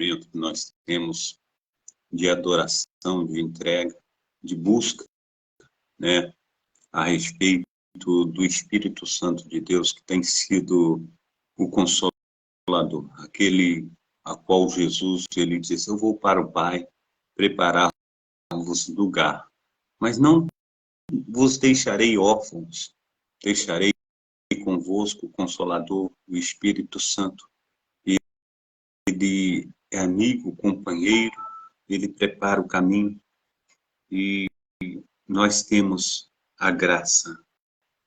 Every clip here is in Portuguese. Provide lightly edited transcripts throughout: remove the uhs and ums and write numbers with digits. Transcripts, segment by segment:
momento que nós temos de adoração, de entrega, de busca, né, a respeito do Espírito Santo de Deus, que tem sido o Consolador, aquele a qual Jesus, ele disse: eu vou para o Pai preparar-vos lugar, mas não vos deixarei órfãos, deixarei convosco o Consolador, o Espírito Santo. Ele é amigo, companheiro, ele prepara o caminho, e nós temos a graça,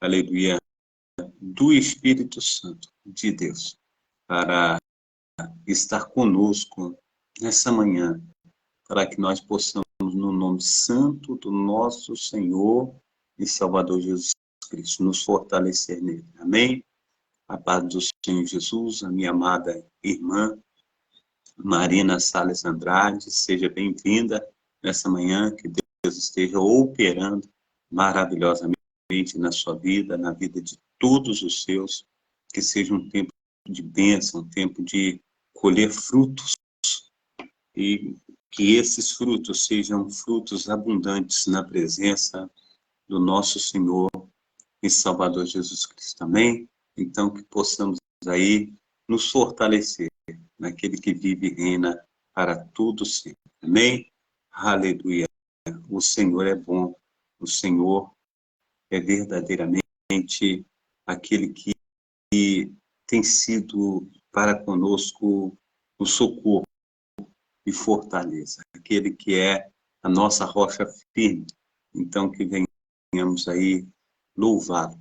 aleluia, do Espírito Santo de Deus para estar conosco nessa manhã, para que nós possamos, no nome santo do nosso Senhor e Salvador Jesus Cristo, nos fortalecer nele. Amém? A paz do Senhor Jesus, a minha amada irmã Marina Salles Andrade, seja bem-vinda nessa manhã, que Deus esteja operando maravilhosamente na sua vida, na vida de todos os seus, que seja um tempo de bênção, um tempo de colher frutos, e que esses frutos sejam frutos abundantes na presença do nosso Senhor e Salvador Jesus Cristo. Amém? Então, que possamos aí nos fortalecer naquele que vive e reina para tudo sempre. Amém? Aleluia. O Senhor é bom, o Senhor é verdadeiramente aquele que tem sido para conosco o socorro e fortaleza, aquele que é a nossa rocha firme. Então, que venhamos aí louvá-lo,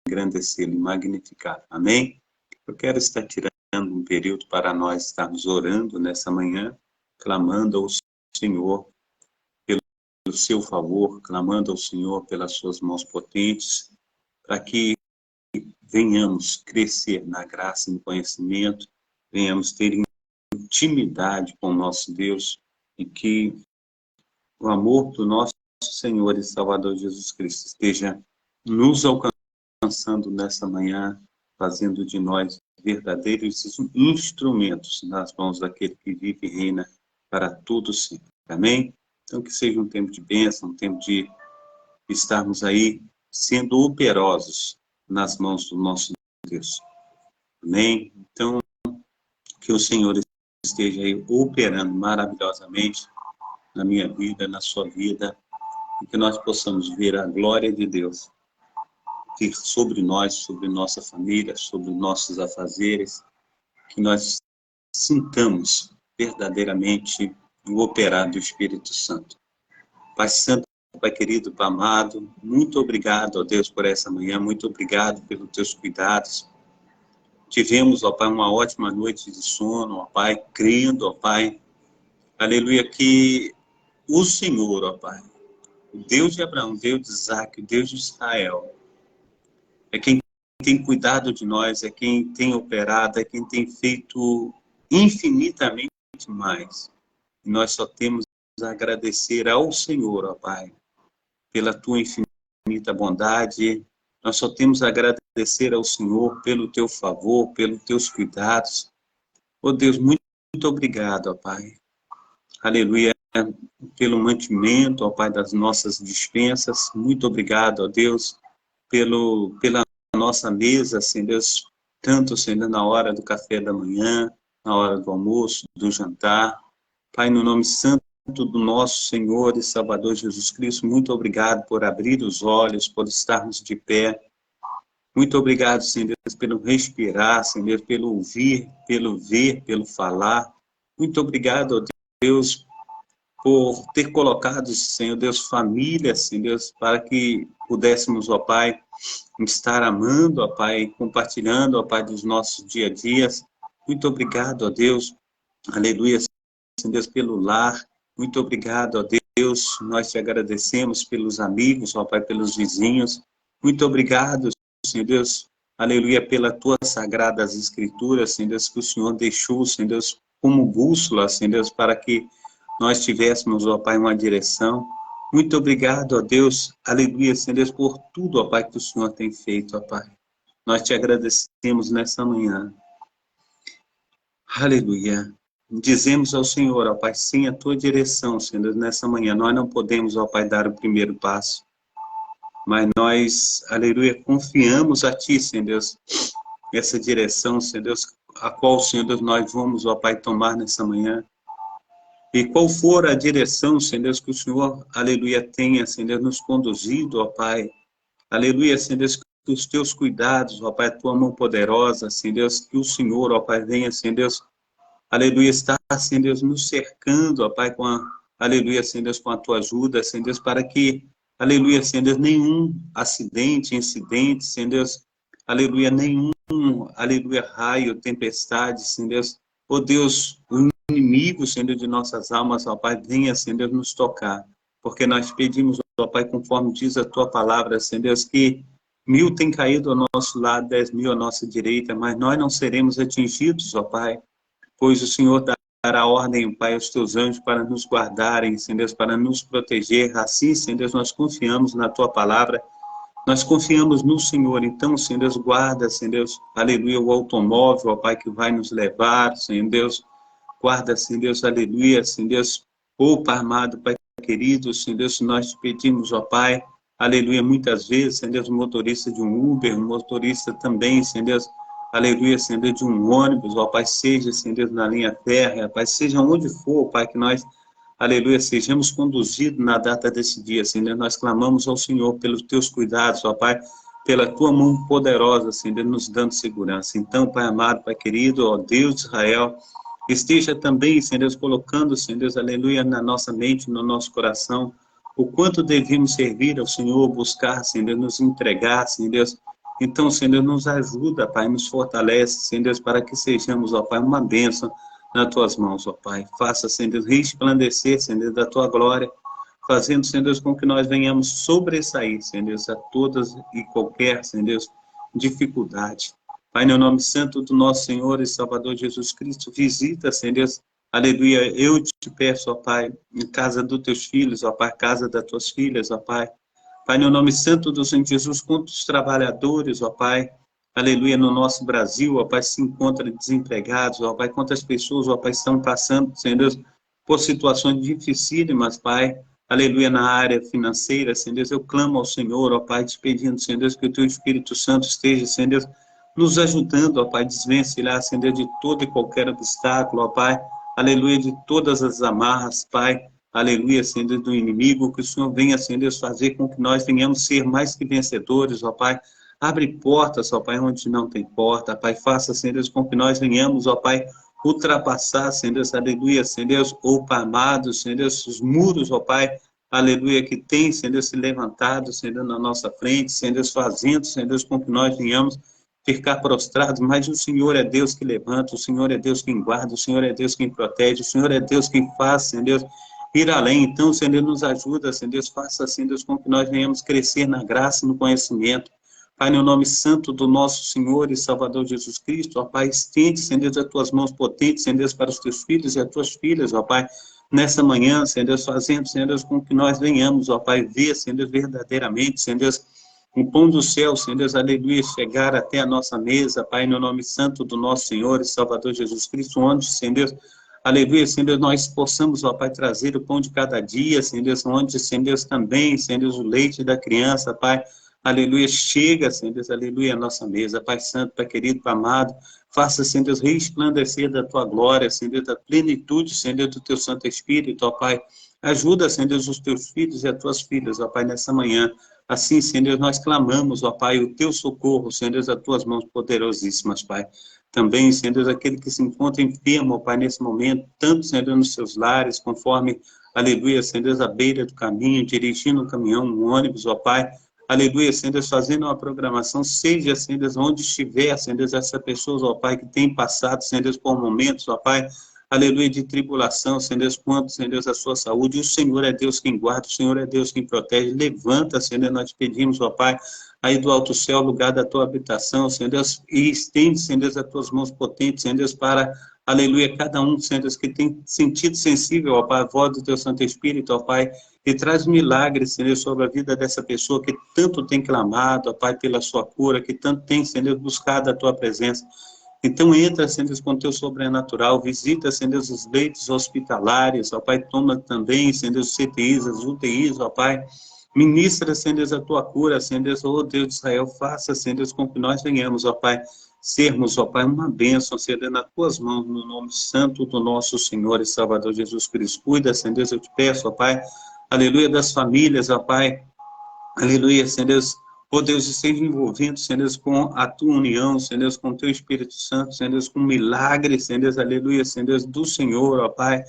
engrandecê-lo e magnificá-lo. Amém? Eu quero estar tirando um período para nós estarmos orando nessa manhã, clamando ao Senhor pelo seu favor, clamando ao Senhor pelas suas mãos potentes, para que venhamos crescer na graça e no conhecimento, venhamos ter intimidade com o nosso Deus, e que o amor do nosso Senhor e Salvador Jesus Cristo esteja nos alcançando nessa manhã, fazendo de nós verdadeiros instrumentos nas mãos daquele que vive e reina para tudo sempre. Amém? Então, que seja um tempo de bênção, um tempo de estarmos aí sendo operosos nas mãos do nosso Deus. Amém? Então, que o Senhor esteja aí operando maravilhosamente na minha vida, na sua vida, e que nós possamos ver a glória de Deus vir sobre nós, sobre nossa família, sobre nossos afazeres, que nós sintamos verdadeiramente o operar do Espírito Santo. Pai Santo, Pai querido, Pai amado, muito obrigado, ó Deus, por essa manhã, muito obrigado pelos teus cuidados. Tivemos, ó Pai, uma ótima noite de sono, ó Pai, crendo, ó Pai, aleluia, que o Senhor, ó Pai, o Deus de Abraão, o Deus de Isaac, o Deus de Israel, é quem tem cuidado de nós, é quem tem operado, é quem tem feito infinitamente mais. E nós só temos a agradecer ao Senhor, ó Pai, pela tua infinita bondade. Nós só temos a agradecer ao Senhor pelo teu favor, pelos teus cuidados. Ó Deus, muito, muito obrigado, ó Pai. Aleluia, pelo mantimento, ó Pai, das nossas dispensas. Muito obrigado, ó Deus, pela nossa mesa, Senhor Deus, tanto, Senhor, na hora do café da manhã, na hora do almoço, do jantar. Pai, no nome santo do nosso Senhor e Salvador Jesus Cristo, muito obrigado por abrir os olhos, por estarmos de pé. Muito obrigado, Senhor Deus, pelo respirar, Senhor Deus, pelo ouvir, pelo ver, pelo falar. Muito obrigado, ó Deus, por ter colocado, Senhor Deus, família, Senhor Deus, para que pudéssemos, ó Pai, estar amando, ó Pai, compartilhando, ó Pai, dos nossos dia a dias. Muito obrigado, ó Deus, aleluia, Senhor Deus, pelo lar. Muito obrigado, ó Deus, nós te agradecemos pelos amigos, ó Pai, pelos vizinhos. Muito obrigado, Senhor Deus, aleluia, pelas tuas sagradas escrituras, Senhor Deus, que o Senhor deixou, Senhor Deus, como bússola, Senhor Deus, para que nós tivéssemos, ó Pai, uma direção. Muito obrigado, ó Deus, aleluia, Senhor Deus, por tudo, ó Pai, que o Senhor tem feito, ó Pai. Nós te agradecemos nessa manhã. Aleluia. dizemos ao Senhor, ó Pai, sim, a tua direção, Senhor, nessa manhã. Nós não podemos, ó Pai, dar o primeiro passo, mas nós, aleluia, confiamos a Ti, Senhor Deus, essa direção, Senhor Deus, a qual, Senhor Deus, nós vamos, ó Pai, tomar nessa manhã. E qual for a direção, Senhor Deus, que o Senhor, aleluia, tenha, Senhor Deus, nos conduzido, ó Pai, aleluia, Senhor Deus, que os Teus cuidados, ó Pai, a Tua mão poderosa, Senhor Deus, que o Senhor, ó Pai, venha, Senhor Deus, aleluia, está, Senhor Deus, nos cercando, ó Pai, aleluia, Senhor Deus, com a Tua ajuda, Senhor Deus, para que, aleluia, Senhor Deus, nenhum acidente, incidente, Senhor Deus, aleluia, nenhum, aleluia, raio, tempestade, Senhor Deus, ó Deus, o inimigo, Senhor Deus, de nossas almas, ó Pai, venha, Senhor Deus, nos tocar, porque nós pedimos, ó Pai, conforme diz a Tua palavra, Senhor Deus, que 1000 tem caído ao nosso lado, 10.000 à nossa direita, mas nós não seremos atingidos, ó Pai, pois o Senhor dará ordem, Pai, aos Teus anjos para nos guardarem, Senhor Deus, para nos proteger. Assim, Senhor Deus, nós confiamos na Tua palavra, nós confiamos no Senhor. Então, Senhor Deus, guarda, Senhor Deus, aleluia, o automóvel, ó Pai, que vai nos levar, Senhor Deus, guarda, Senhor Deus, aleluia, Senhor Deus, Pai amado, Pai querido, Senhor Deus, nós te pedimos, ó Pai, aleluia, muitas vezes, Senhor Deus, um motorista de um Uber, um motorista também, Senhor Deus, aleluia, Senhor Deus, de um ônibus, ó Pai, seja, Senhor Deus, na linha férrea, Pai, seja onde for, Pai, que nós, aleluia, sejamos conduzidos na data desse dia, Senhor, nós clamamos ao Senhor pelos Teus cuidados, ó Pai, pela Tua mão poderosa, Senhor, nos dando segurança. Então, Pai amado, Pai querido, ó Deus de Israel, esteja também, Senhor Deus, colocando, Senhor Deus, aleluia, na nossa mente, no nosso coração, o quanto devemos servir ao Senhor, buscar, Senhor Deus, nos entregar, Senhor Deus. Então, Senhor Deus, nos ajuda, Pai, nos fortalece, Senhor Deus, para que sejamos, ó Pai, uma bênção nas Tuas mãos, ó Pai. Faça, Senhor Deus, resplandecer, Senhor Deus, da Tua glória, fazendo, Senhor Deus, com que nós venhamos sobressair, Senhor Deus, a todas e qualquer, Senhor Deus, dificuldade. Pai, no nome santo do nosso Senhor e Salvador Jesus Cristo, visita, Senhor Deus, aleluia, eu te peço, ó Pai, em casa dos Teus filhos, ó Pai, casa das Tuas filhas, ó Pai. Pai, no nome santo do Senhor Jesus, quantos trabalhadores, ó Pai, aleluia, no nosso Brasil, ó Pai, se encontram desempregados, ó Pai, quantas pessoas, ó Pai, estão passando, Senhor Deus, por situações dificílimas, Pai, aleluia, na área financeira, Senhor Deus, eu clamo ao Senhor, ó Pai, te pedindo, Senhor Deus, que o Teu Espírito Santo esteja, Senhor Deus, nos ajudando, ó Pai, desvencilhar, Senhor Deus, de todo e qualquer obstáculo, ó Pai, aleluia, de todas as amarras, Pai, aleluia, Senhor Deus, do inimigo, que o Senhor venha, Senhor Deus, fazer com que nós venhamos ser mais que vencedores, ó Pai, abre portas, ó Pai, onde não tem porta, Pai, faça, Senhor Deus, com que nós venhamos, ó Pai, ultrapassar, Senhor Deus, aleluia, Senhor Deus, ó Pai amado, Senhor Deus, os muros, ó Pai, aleluia, que tem, Senhor Deus, se levantado, Senhor Deus, na nossa frente, Senhor Deus, fazendo, Senhor Deus, com que nós venhamos ficar prostrados, mas o Senhor é Deus que levanta, o Senhor é Deus quem guarda, o Senhor é Deus quem protege, o Senhor é Deus quem faz, Senhor Deus, ir além. Então, Senhor Deus, nos ajuda, Senhor Deus, faça, Senhor Deus, com que nós venhamos crescer na graça e no conhecimento. Pai, no nome santo do nosso Senhor e Salvador Jesus Cristo, ó Pai, estende, Senhor Deus, as Tuas mãos potentes, Senhor Deus, para os Teus filhos e as Tuas filhas, ó Pai, nessa manhã, Senhor Deus, fazendo, Senhor Deus, com que nós venhamos, ó Pai, ver, Senhor Deus, verdadeiramente, Senhor Deus, o pão do céu, Senhor Deus, aleluia, chegar até a nossa mesa, Pai, no nome santo do nosso Senhor e Salvador Jesus Cristo, onde, Senhor Deus, aleluia, Senhor Deus, nós possamos, ó Pai, trazer o pão de cada dia, Senhor Deus, onde, Senhor Deus, também, Senhor Deus, o leite da criança, Pai, aleluia, chega, Senhor Deus, aleluia, a nossa mesa, Pai Santo, Pai querido, Pai amado, faça, Senhor Deus, resplandecer da Tua glória, Senhor Deus, da plenitude, Senhor Deus, do Teu Santo Espírito, ó Pai, ajuda, Senhor Deus, os Teus filhos e as Tuas filhas, ó Pai, nessa manhã. Assim, Senhor Deus, nós clamamos, ó Pai, o Teu socorro, Senhor Deus, as Tuas mãos poderosíssimas, Pai. Também, Senhor Deus, aquele que se encontra enfermo, ó Pai, nesse momento, tanto, Senhor Deus, nos seus lares, conforme, aleluia, Senhor Deus, à beira do caminho, dirigindo um caminhão, um ônibus, ó Pai, aleluia, Senhor Deus, fazendo uma programação, seja, Senhor Deus, onde estiver, Senhor Deus, essa pessoa, ó Pai, que tem passado, Senhor Deus, por momentos, ó Pai, aleluia, de tribulação, Senhor Deus, quanto, Senhor Deus, a sua saúde, o Senhor é Deus quem guarda, o Senhor é Deus quem protege, levanta, Senhor Deus, nós pedimos, ó Pai, aí do alto céu, lugar da Tua habitação, Senhor Deus, e estende, Senhor Deus, as Tuas mãos potentes, Senhor Deus, para, aleluia, cada um, Senhor Deus, que tem sentido sensível, ó Pai, a voz do Teu Santo Espírito, ó Pai, e traz milagres, Senhor, sobre a vida dessa pessoa que tanto tem clamado, ó Pai, pela sua cura, que tanto tem, Senhor Deus, buscado a Tua presença. Então entra, Senhor Deus, com teu sobrenatural, visita, Senhor Deus, os leitos hospitalares, ó Pai, toma também, Senhor Deus, os CTIs, as UTIs, ó Pai, ministra, Senhor Deus, a tua cura, Senhor Deus, ó Deus de Israel, faça, Senhor Deus, com que nós venhamos, ó Pai, sermos, ó Pai, uma bênção, Senhor Deus, nas tuas mãos, no nome santo do nosso Senhor e Salvador Jesus Cristo. Cuida, Senhor Deus, eu te peço, ó Pai, aleluia, das famílias, ó Pai, aleluia, Senhor Deus, ó Deus, esteja envolvido, Senhor Deus, com a tua união, Senhor Deus, com o teu Espírito Santo, Senhor Deus, com milagres, Senhor Deus, aleluia, Senhor Deus, do Senhor, ó Pai,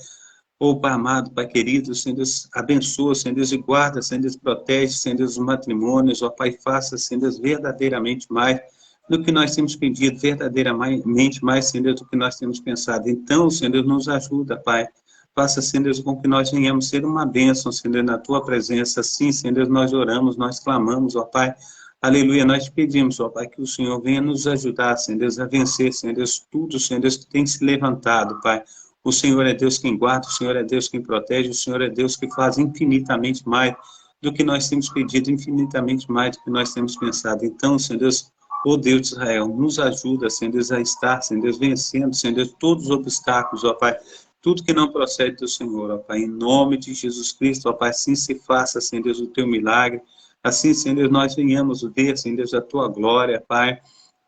ó Pai amado, Pai querido, Senhor Deus, abençoa, Senhor Deus, e guarda, Senhor Deus, protege, Senhor Deus, os matrimônios, ó Pai, faça, Senhor Deus, verdadeiramente mais do que nós temos pedido, verdadeiramente mais, Senhor Deus, do que nós temos pensado. Então, Senhor Deus, nos ajuda, Pai. Faça, Senhor Deus, com que nós venhamos ser uma bênção, Senhor Deus, na tua presença. Sim, Senhor Deus, nós oramos, nós clamamos, ó Pai. Aleluia, nós pedimos, ó Pai, que o Senhor venha nos ajudar, Senhor Deus, a vencer, Senhor Deus, tudo, Senhor Deus, que tem se levantado, Pai. O Senhor é Deus quem guarda, o Senhor é Deus quem protege, o Senhor é Deus que faz infinitamente mais do que nós temos pedido, infinitamente mais do que nós temos pensado. Então, Senhor Deus, ó Deus de Israel, nos ajuda, Senhor Deus, a estar, Senhor Deus, vencendo, Senhor Deus, todos os obstáculos, ó Pai, tudo que não procede do Senhor, ó Pai, em nome de Jesus Cristo, ó Pai, assim se faça, Senhor Deus, o teu milagre, assim, Senhor Deus, nós venhamos ver, Senhor Deus, a tua glória, Pai,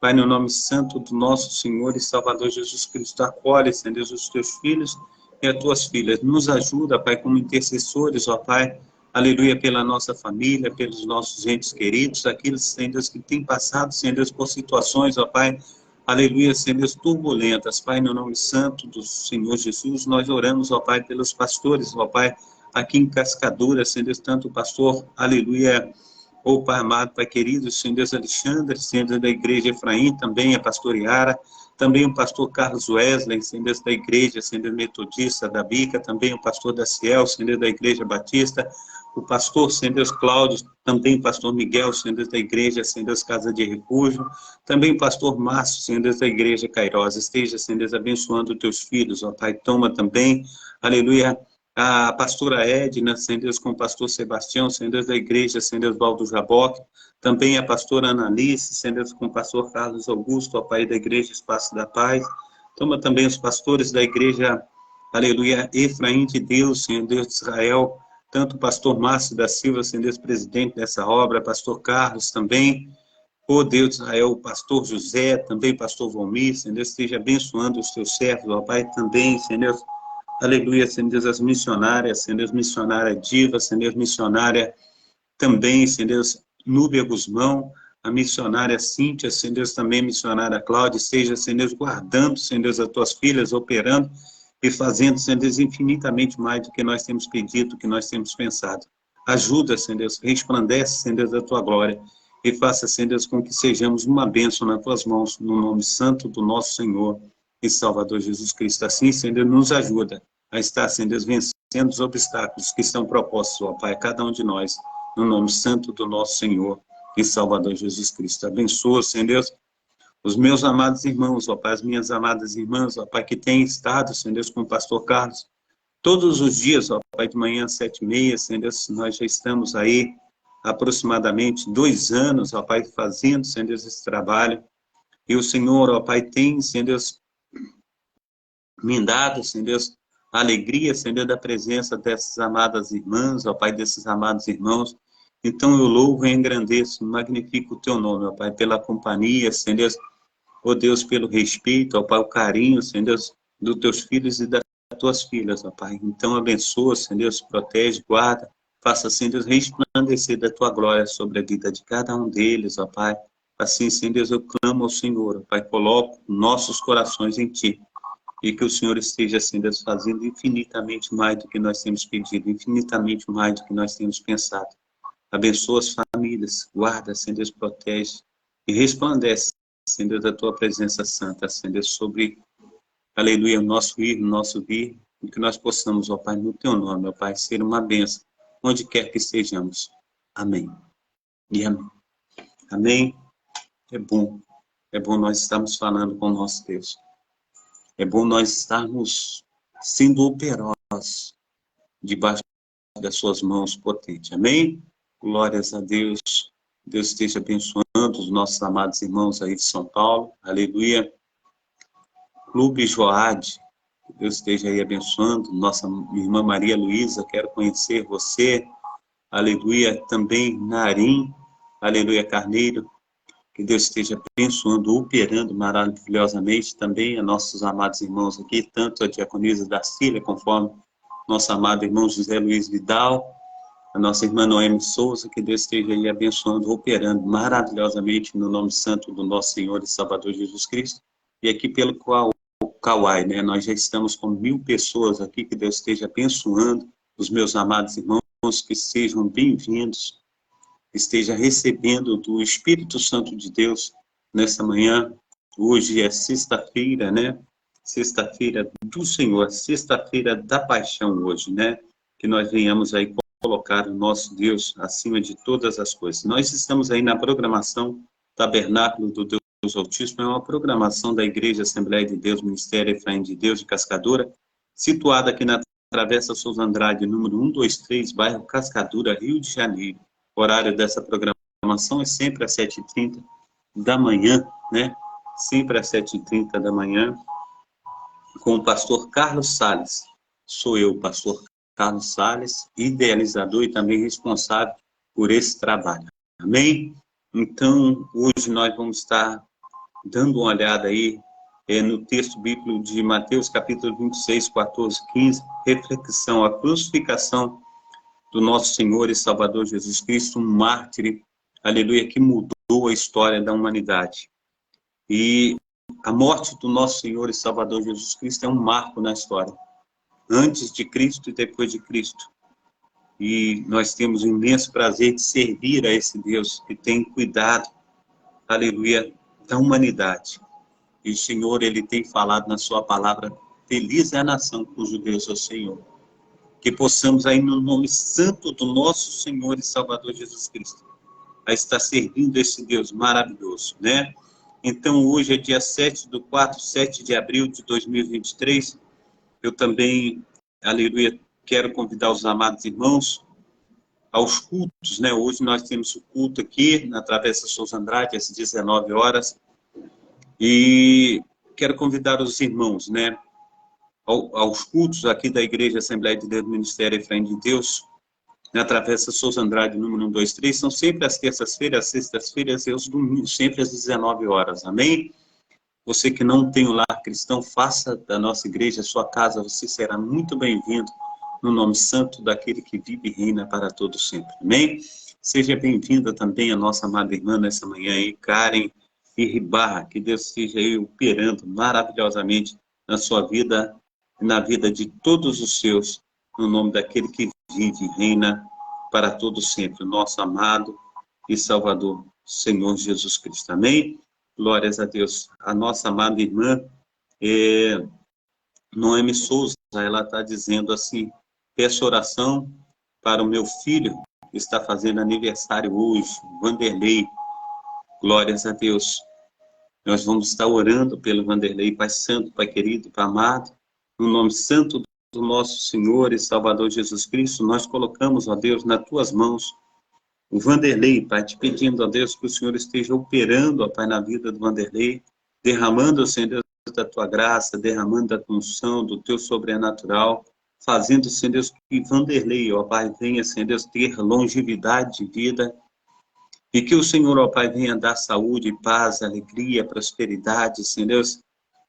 Pai, no nome santo do nosso Senhor e Salvador Jesus Cristo, acolhe, Senhor Deus, os teus filhos e as tuas filhas, nos ajuda, Pai, como intercessores, ó Pai, aleluia, pela nossa família, pelos nossos entes queridos, aqueles, Senhor Deus, que têm passado, Senhor Deus, por situações, ó Pai, aleluia, Senhor Deus, turbulentas, Pai, no nome santo do Senhor Jesus, nós oramos, ó Pai, pelos pastores, ó Pai, aqui em Cascadura, Senhor Deus, tanto o pastor, aleluia, ó Pai amado, Pai querido, Senhor Deus Alexandre, Senhor Deus da igreja Efraim, também a pastor Iara, também o pastor Carlos Wesley, Senhor Deus da igreja, Senhor Deus Metodista da Bica, também o pastor Daciel, Senhor Deus da igreja Batista, o pastor, Senhor Deus Cláudio, também o pastor Miguel, Senhor Deus da igreja, Senhor Deus Casa de Refúgio, também o pastor Márcio, Senhor Deus da igreja Cairós, esteja, Senhor Deus, abençoando os teus filhos, ó Pai, toma também, aleluia, a pastora Edna, Senhor Deus, com o pastor Sebastião, Senhor Deus da igreja, Senhor Deus Valdo Jaboque, também a pastora Analice, Senhor Deus, com o pastor Carlos Augusto, ó Pai da igreja Espaço da Paz, toma também os pastores da igreja, aleluia, Efraim de Deus, Senhor Deus de Israel, tanto o pastor Márcio da Silva, Senhor Deus, presidente dessa obra, pastor Carlos também, ó Deus de Israel, o pastor José, também pastor Valmir, Senhor Deus, esteja abençoando os teus servos, ó Pai, também, Senhor Deus, aleluia, Senhor Deus, as missionárias, Senhor Deus, missionária Diva, Senhor Deus, missionária também, Senhor Deus, Núbia Guzmão, a missionária Cíntia, Senhor Deus, também missionária Cláudia, esteja, Senhor Deus, guardando, Senhor Deus, as tuas filhas, operando e fazendo, Senhor Deus, infinitamente mais do que nós temos pedido, do que nós temos pensado. Ajuda, Senhor Deus, resplandece, Senhor Deus, a tua glória e faça, Senhor Deus, com que sejamos uma bênção nas tuas mãos, no nome santo do nosso Senhor e Salvador Jesus Cristo. Assim, Senhor Deus, nos ajuda a estar, Senhor Deus, vencendo os obstáculos que estão propostos, ó Pai, a cada um de nós, no nome santo do nosso Senhor e Salvador Jesus Cristo. Abençoa, Senhor Deus, os meus amados irmãos, ó Pai, as minhas amadas irmãs, ó Pai, que têm estado, Senhor Deus, com o pastor Carlos, todos os dias, ó Pai, de manhã, 7h30, Senhor Deus, nós já estamos aí aproximadamente 2 anos, ó Pai, fazendo, Senhor Deus, esse trabalho, e o Senhor, ó Pai, tem, Senhor Deus, me dado, Senhor Deus, a alegria, Senhor Deus, da presença dessas amadas irmãs, ó Pai, desses amados irmãos. Então eu louvo e engrandeço, magnifico o teu nome, ó Pai, pela companhia, Senhor Deus, ó Deus, pelo respeito, ó Pai, o carinho, Senhor Deus, dos teus filhos e das tuas filhas, ó Pai. Então abençoa, Senhor Deus, protege, guarda, faça, Senhor Deus, resplandecer da tua glória sobre a vida de cada um deles, ó Pai. Assim, Senhor Deus, eu clamo ao Senhor, ó Pai, coloco nossos corações em Ti. E que o Senhor esteja, Senhor Deus, fazendo infinitamente mais do que nós temos pedido, infinitamente mais do que nós temos pensado. Abençoa as famílias, guarda, Senhor Deus, protege e resplandece, Senhor Deus, a tua presença santa, Senhor Deus, sobre, aleluia, o nosso ir, o nosso vir, e que nós possamos, ó Pai, no teu nome, ó Pai, ser uma bênção, onde quer que estejamos. Amém. E amém. Amém. É bom nós estarmos falando com o nosso Deus. É bom nós estarmos sendo operosos debaixo das suas mãos potentes. Amém? Glórias a Deus. Deus esteja abençoando os nossos amados irmãos aí de São Paulo. Aleluia. Clube Joade, que Deus esteja aí abençoando. Nossa irmã Maria Luísa, quero conhecer você. Aleluia. Também Narim, aleluia, Carneiro. Que Deus esteja abençoando, operando maravilhosamente também a nossos amados irmãos aqui, tanto a diaconisa da Cília, conforme nosso amado irmão José Luiz Vidal, a nossa irmã Noemi Souza, que Deus esteja aí abençoando, operando maravilhosamente no nome santo do nosso Senhor e Salvador Jesus Cristo. E aqui pelo Kauai, né? Nós já estamos com 1000 pessoas aqui, que Deus esteja abençoando os meus amados irmãos, que sejam bem-vindos, esteja recebendo do Espírito Santo de Deus nessa manhã. Hoje é sexta-feira, né? Sexta-feira do Senhor, sexta-feira da paixão hoje, né? Que nós venhamos aí colocar o nosso Deus acima de todas as coisas. Nós estamos aí na programação Tabernáculo do Deus Altíssimo, é uma programação da Igreja Assembleia de Deus, Ministério Efraim de Deus de Cascadura, situada aqui na Travessa Souza Andrade, número 123, bairro Cascadura, Rio de Janeiro. O horário dessa programação é sempre às 7h30 da manhã, né? Sempre às 7h30 da manhã, com o pastor Carlos Salles. Sou eu, pastor Carlos Salles, idealizador e também responsável por esse trabalho. Amém? Então, hoje nós vamos estar dando uma olhada aí no texto bíblico de Mateus, capítulo 26, 14, 15, reflexão, a crucificação do nosso Senhor e Salvador Jesus Cristo, um mártir, aleluia, que mudou a história da humanidade. E a morte do nosso Senhor e Salvador Jesus Cristo é um marco na história, antes de Cristo e depois de Cristo. E nós temos o imenso prazer de servir a esse Deus que tem cuidado, aleluia, da humanidade. E o Senhor, Ele tem falado na sua palavra, feliz é a nação cujo Deus é o Senhor. Que possamos aí no nome santo do nosso Senhor e Salvador Jesus Cristo, a estar servindo esse Deus maravilhoso, né? Então, hoje é dia 7/4, 7 de abril de 2023, eu também, aleluia, quero convidar os amados irmãos aos cultos, né? Hoje nós temos o culto aqui na Travessa Souza Andrade, às 19 horas, e quero convidar os irmãos, né, aos cultos aqui da Igreja Assembleia de Deus, Ministério Efraim de Deus, na Travessa Souza Andrade, número 123, são sempre às terças-feiras, às sextas-feiras e aos domingos, sempre às 19 horas, amém? Você que não tem o lar cristão, faça da nossa igreja a sua casa, você será muito bem-vindo no nome santo daquele que vive e reina para todo sempre, amém? Seja bem-vinda também a nossa amada irmã nessa manhã aí, Karen e Ribarra, que Deus esteja aí operando maravilhosamente na sua vida, na vida de todos os seus, no nome daquele que vive e reina para todo sempre, o nosso amado e Salvador, Senhor Jesus Cristo. Amém? Glórias a Deus. A nossa amada irmã, Noemi Souza, ela está dizendo assim, peço oração para o meu filho, que está fazendo aniversário hoje, Vanderlei. Glórias a Deus. Nós vamos estar orando pelo Vanderlei, Pai Santo, Pai querido, Pai amado, no nome santo do nosso Senhor e Salvador Jesus Cristo, nós colocamos, ó Deus, nas tuas mãos o Vanderlei, Pai, te pedindo, ó Deus, que o Senhor esteja operando, ó Pai, na vida do Vanderlei, derramando, Senhor Deus, da tua graça, derramando da tua unção, do teu sobrenatural, fazendo, Senhor Deus, que Vanderlei, ó Pai, venha, Senhor Deus, ter longevidade de vida, e que o Senhor, ó Pai, venha dar saúde, paz, alegria, prosperidade, Senhor Deus,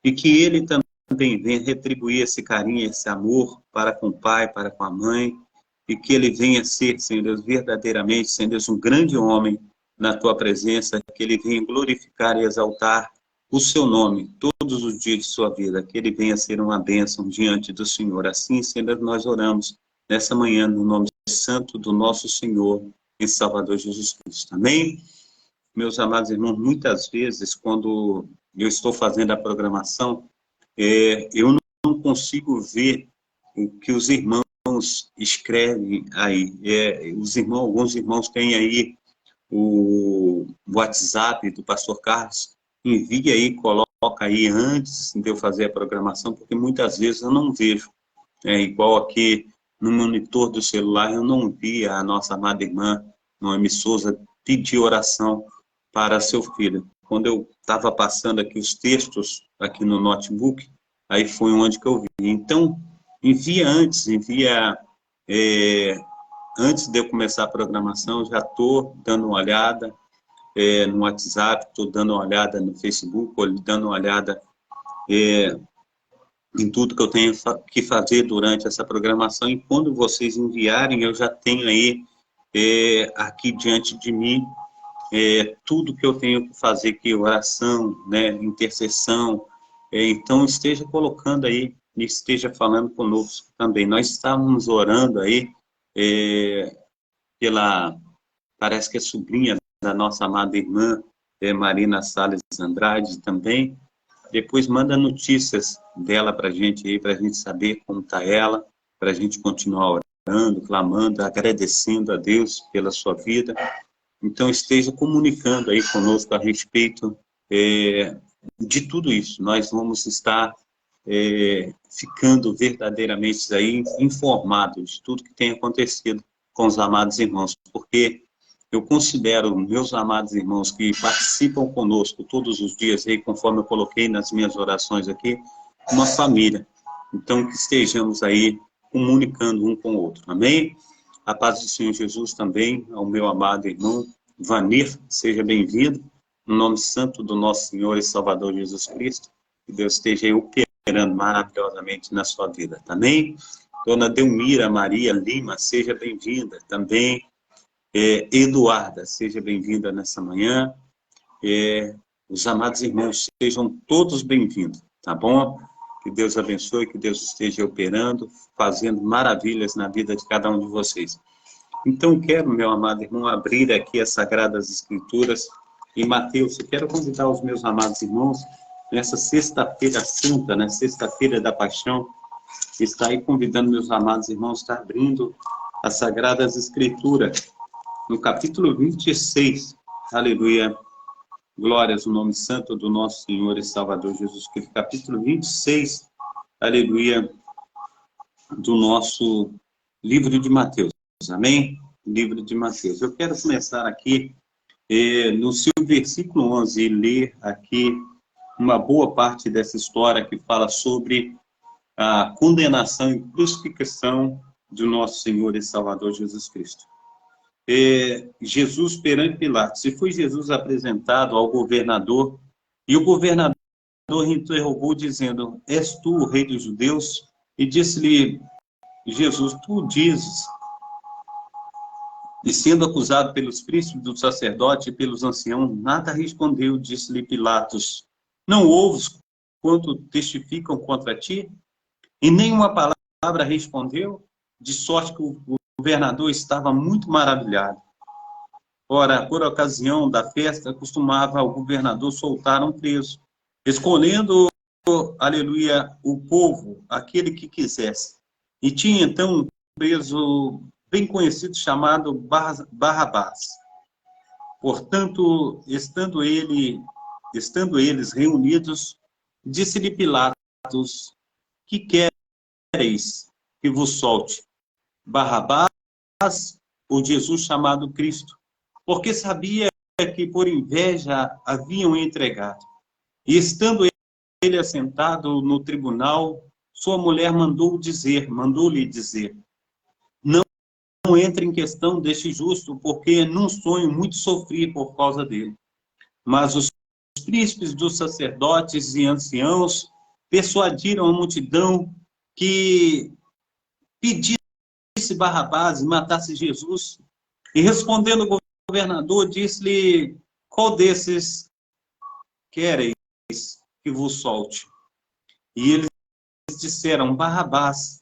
e que ele também venha retribuir esse carinho, esse amor para com o pai, para com a mãe, e que ele venha ser, Senhor Deus, verdadeiramente, Senhor Deus, um grande homem na tua presença, que ele venha glorificar e exaltar o seu nome todos os dias de sua vida, que ele venha ser uma bênção diante do Senhor. Assim, Senhor, nós oramos nessa manhã, no nome santo do nosso Senhor e Salvador Jesus Cristo. Amém? Meus amados irmãos, muitas vezes, quando eu estou fazendo a programação, eu não consigo ver o que os irmãos escrevem aí. Alguns irmãos têm aí o WhatsApp do pastor Carlos, envia aí, coloca aí antes de eu fazer a programação, porque muitas vezes eu não vejo. Igual aqui no monitor do celular, eu não vi a nossa amada irmã Noemi Souza pedir oração para seu filho. quando eu estava passando aqui os textos aqui no notebook, aí foi onde que eu vi. Então, envia antes de eu começar a programação, já estou dando uma olhada no WhatsApp, estou dando uma olhada no Facebook, dando uma olhada em tudo que eu tenho que fazer durante essa programação, e quando vocês enviarem, eu já tenho aí aqui diante de mim tudo que eu tenho que fazer, que oração, né, intercessão, então esteja colocando aí, e esteja falando conosco também. Nós estávamos orando aí parece que é sobrinha da nossa amada irmã, Marina Salles Andrade também. Depois manda notícias dela para a gente aí, para a gente saber como está ela, para a gente continuar orando, clamando, agradecendo a Deus pela sua vida. Então esteja comunicando aí conosco a respeito de tudo isso. Nós vamos estar ficando verdadeiramente aí informados de tudo que tem acontecido com os amados irmãos, porque eu considero meus amados irmãos que participam conosco todos os dias, aí, conforme eu coloquei nas minhas orações aqui, uma família. Então, que estejamos aí comunicando um com o outro. Amém? A paz do Senhor Jesus também, ao meu amado irmão Vanir, seja bem-vindo. No nome santo do nosso Senhor e Salvador Jesus Cristo, que Deus esteja aí operando maravilhosamente na sua vida. Amém? Dona Delmira Maria Lima, seja bem-vinda também. Eduarda, seja bem-vinda nessa manhã. Os amados irmãos, sejam todos bem-vindos, tá bom? Que Deus abençoe, que Deus esteja operando, fazendo maravilhas na vida de cada um de vocês. Então, quero, meu amado irmão, abrir aqui as Sagradas Escrituras em Mateus. Eu quero convidar os meus amados irmãos, nessa sexta-feira santa, né, sexta-feira da paixão, está aí convidando meus amados irmãos a estar abrindo as Sagradas Escrituras, no capítulo 26, aleluia, glórias ao nome santo do nosso Senhor e Salvador Jesus Cristo, capítulo 26, aleluia, do nosso livro de Mateus, amém? Livro de Mateus. Eu quero começar aqui no seu versículo 11 e ler aqui uma boa parte dessa história que fala sobre a condenação e crucificação do nosso Senhor e Salvador Jesus Cristo. Jesus perante Pilatos. E foi Jesus apresentado ao governador, e o governador interrogou, dizendo: És tu o rei dos judeus? E disse-lhe Jesus: Tu dizes. E sendo acusado pelos príncipes do sacerdote e pelos anciãos, nada respondeu. Disse-lhe Pilatos: Não ouves quanto testificam contra ti? E nenhuma palavra respondeu, de sorte que o governador estava muito maravilhado. Ora, por ocasião da festa, costumava o governador soltar um preso, escolhendo, aleluia, o povo, aquele que quisesse. E tinha então um preso bem conhecido chamado Barrabás. Portanto, estando eles reunidos, disse-lhe Pilatos: Que quereis que vos solte? Barrabás ou Jesus chamado Cristo? Porque sabia que por inveja haviam entregado. E estando ele assentado no tribunal, sua mulher mandou-lhe dizer: Não entre em questão deste justo, porque num sonho muito sofri por causa dele. Mas os príncipes dos sacerdotes e anciãos persuadiram a multidão que pedisse Barrabás e matasse Jesus. E respondendo o governador, disse-lhe: Qual desses quereis que vos solte? E eles disseram: Barrabás.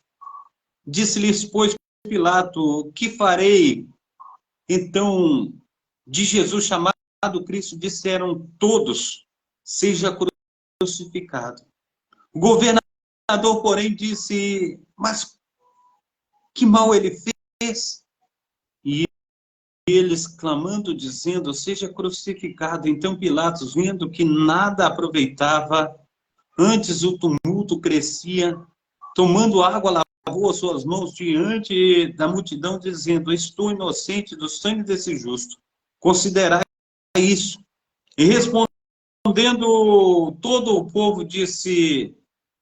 Disse-lhes, pois, Pilato: Que farei? Então, de Jesus chamado Cristo, disseram todos: Seja crucificado. O governador, porém, disse: Mas que mal ele fez? E eles clamando, dizendo: Seja crucificado. Então Pilatos, vendo que nada aproveitava, antes o tumulto crescia, tomando água, lavou as suas mãos diante da multidão, dizendo: Estou inocente do sangue desse justo. Considerai isso. E respondendo respondendo, todo o povo disse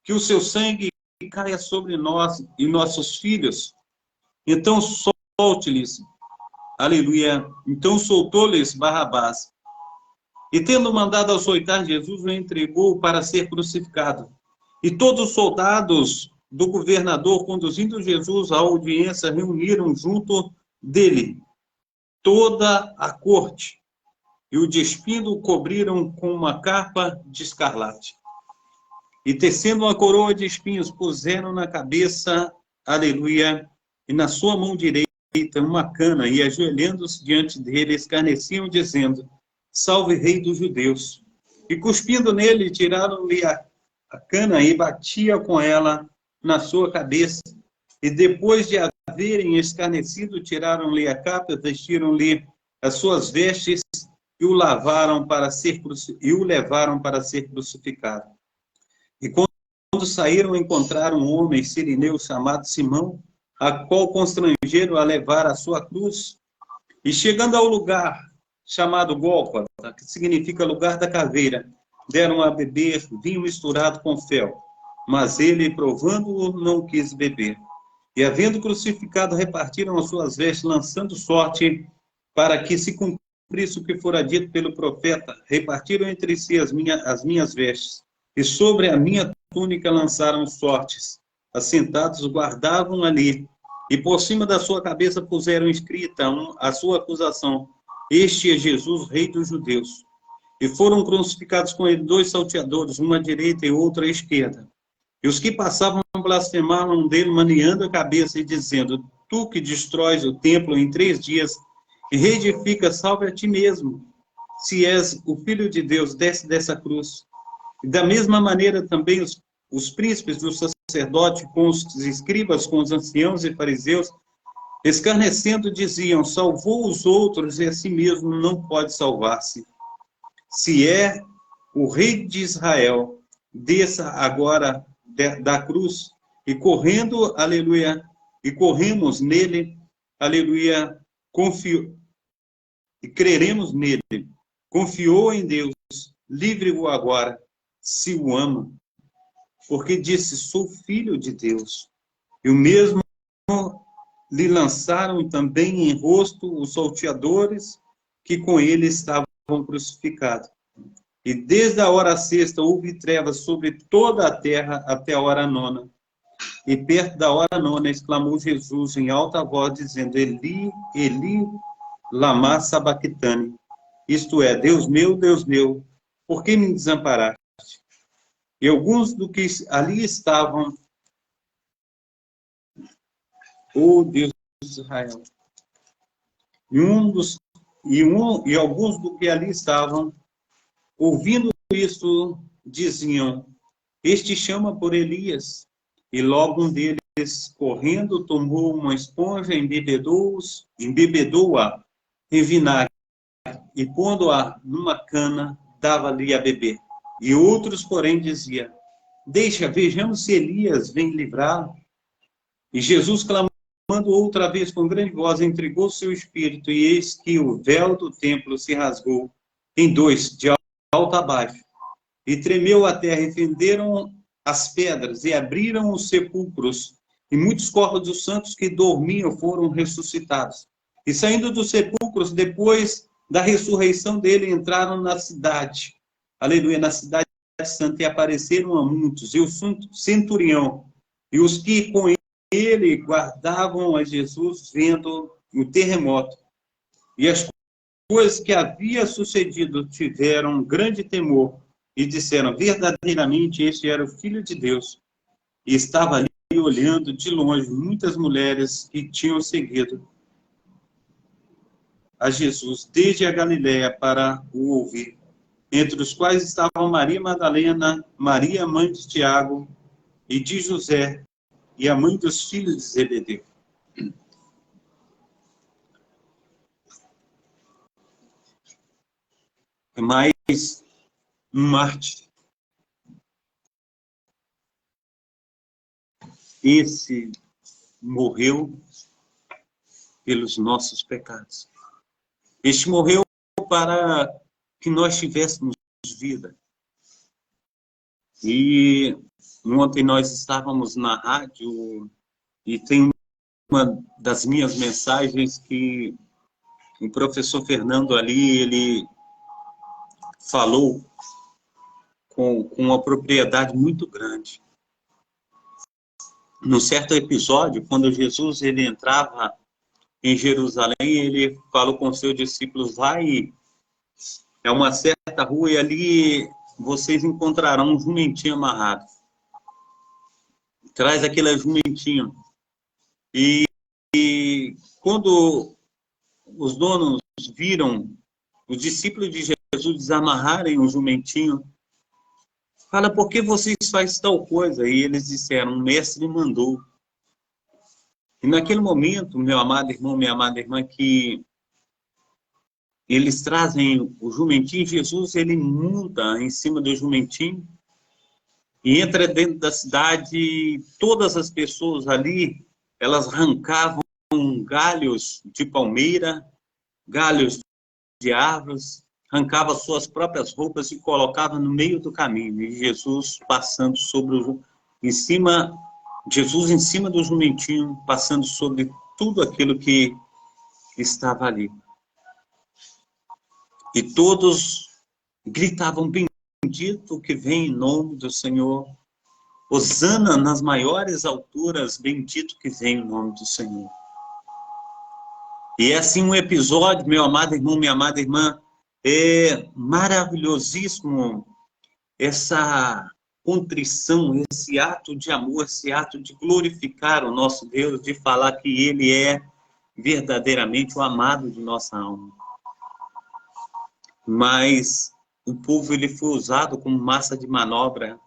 que o seu sangue caia sobre nós e nossos filhos. Então solte-lhes, aleluia. Então soltou-lhes Barrabás. E tendo mandado açoitar Jesus, o entregou para ser crucificado. E todos os soldados do governador, conduzindo Jesus à audiência, reuniram junto dele toda a corte. E o despindo o cobriram com uma capa de escarlate. E tecendo uma coroa de espinhos, puseram na cabeça, aleluia, e na sua mão direita uma cana, e ajoelhando-se diante dele, escarneciam, dizendo: Salve, Rei dos Judeus. E cuspindo nele, tiraram-lhe a cana e batia com ela na sua cabeça. E depois de haverem escarnecido, tiraram-lhe a capa, vestiram-lhe as suas vestes e o levaram para ser crucificado. E quando saíram, encontraram um homem sirineu chamado Simão, a qual constrangeram a levar a sua cruz. E chegando ao lugar chamado Gólgota, que significa lugar da caveira, deram a beber vinho misturado com fel. Mas ele, provando-o, não quis beber. E havendo crucificado, repartiram as suas vestes, lançando sorte para que se cumprisse o que fora dito pelo profeta. Repartiram entre si as minhas vestes, e sobre a minha túnica lançaram sortes. Assentados guardavam ali, e por cima da sua cabeça puseram escrita a sua acusação: Este é Jesus, Rei dos Judeus. E foram crucificados com ele 2 salteadores, uma à direita e outra à esquerda. E os que passavam blasfemavam dele, maniando a cabeça e dizendo: Tu que destróis o templo em 3 dias e reedifica, salve a ti mesmo. Se és o Filho de Deus, desce dessa cruz. E da mesma maneira também os príncipes do sacerdote, com os escribas, com os anciãos e fariseus, escarnecendo, diziam: Salvou os outros e a si mesmo não pode salvar-se. Se é o Rei de Israel, desça agora da cruz, e correndo, aleluia, e corremos nele, aleluia, e creremos nele. Confiou em Deus, livre-o agora, se o ama, porque disse: Sou filho de Deus. E o mesmo lhe lançaram também em rosto os salteadores que com ele estavam crucificados. E desde a hora sexta houve trevas sobre toda a terra até a hora 9. E perto da hora 9 exclamou Jesus em alta voz, dizendo: Eli, Eli, lama sabachthani. Isto é: Deus meu, por que me desamparaste? E alguns do que ali estavam, ó Deus de Israel, e alguns do que ali estavam, ouvindo isso, diziam: Este chama por Elias. E logo um deles, correndo, tomou uma esponja, embebedou-a em vinagre, e pondo-a numa cana, dava-lhe a beber. E outros, porém, diziam: Deixa, vejamos se Elias vem livrá-lo. E Jesus, clamando outra vez com grande voz, entregou seu espírito, e eis que o véu do templo se rasgou em 2, de alto a baixo. E tremeu a terra, e fenderam as pedras, e abriram os sepulcros, e muitos corpos dos santos que dormiam foram ressuscitados. E saindo dos sepulcros, depois da ressurreição dele, entraram na cidade, aleluia, na cidade santa, e apareceram a muitos, e o centurião, e os que com ele guardavam a Jesus, vendo o terremoto e as coisas que havia sucedido, tiveram grande temor, e disseram: verdadeiramente este era o Filho de Deus. E estava ali olhando de longe muitas mulheres que tinham seguido a Jesus desde a Galiléia para o ouvir, entre os quais estavam Maria Madalena, Maria, mãe de Tiago e de José, e a mãe dos filhos de Zebedeu. Mais um mártir. Esse morreu pelos nossos pecados. Este morreu para que nós tivéssemos vida. E ontem nós estávamos na rádio e tem uma das minhas mensagens que o professor Fernando ali, ele falou com uma propriedade muito grande. Num certo episódio, quando Jesus ele entrava em Jerusalém, ele falou com seus discípulos, vai, é uma certa rua e ali vocês encontrarão um jumentinho amarrado. Traz aquele jumentinho. E quando os donos viram os discípulos de Jesus desamarrarem o jumentinho, fala, por que vocês fazem tal coisa? E eles disseram, o mestre mandou. E naquele momento, meu amado irmão, minha amada irmã, que eles trazem o jumentinho, Jesus, ele monta em cima do jumentinho e entra dentro da cidade. Todas as pessoas ali, elas arrancavam galhos de palmeira, galhos de árvores, arrancavam suas próprias roupas e colocavam no meio do caminho. E Jesus passando sobre Jesus em cima do jumentinho, passando sobre tudo aquilo que estava ali. E todos gritavam, bendito que vem em nome do Senhor. Hosana nas maiores alturas, bendito que vem em nome do Senhor. E é assim um episódio, meu amado irmão, minha amada irmã, é maravilhosíssimo essa contrição, esse ato de amor, esse ato de glorificar o nosso Deus, de falar que Ele é verdadeiramente o amado de nossa alma. Mas o povo ele foi usado como massa de manobra.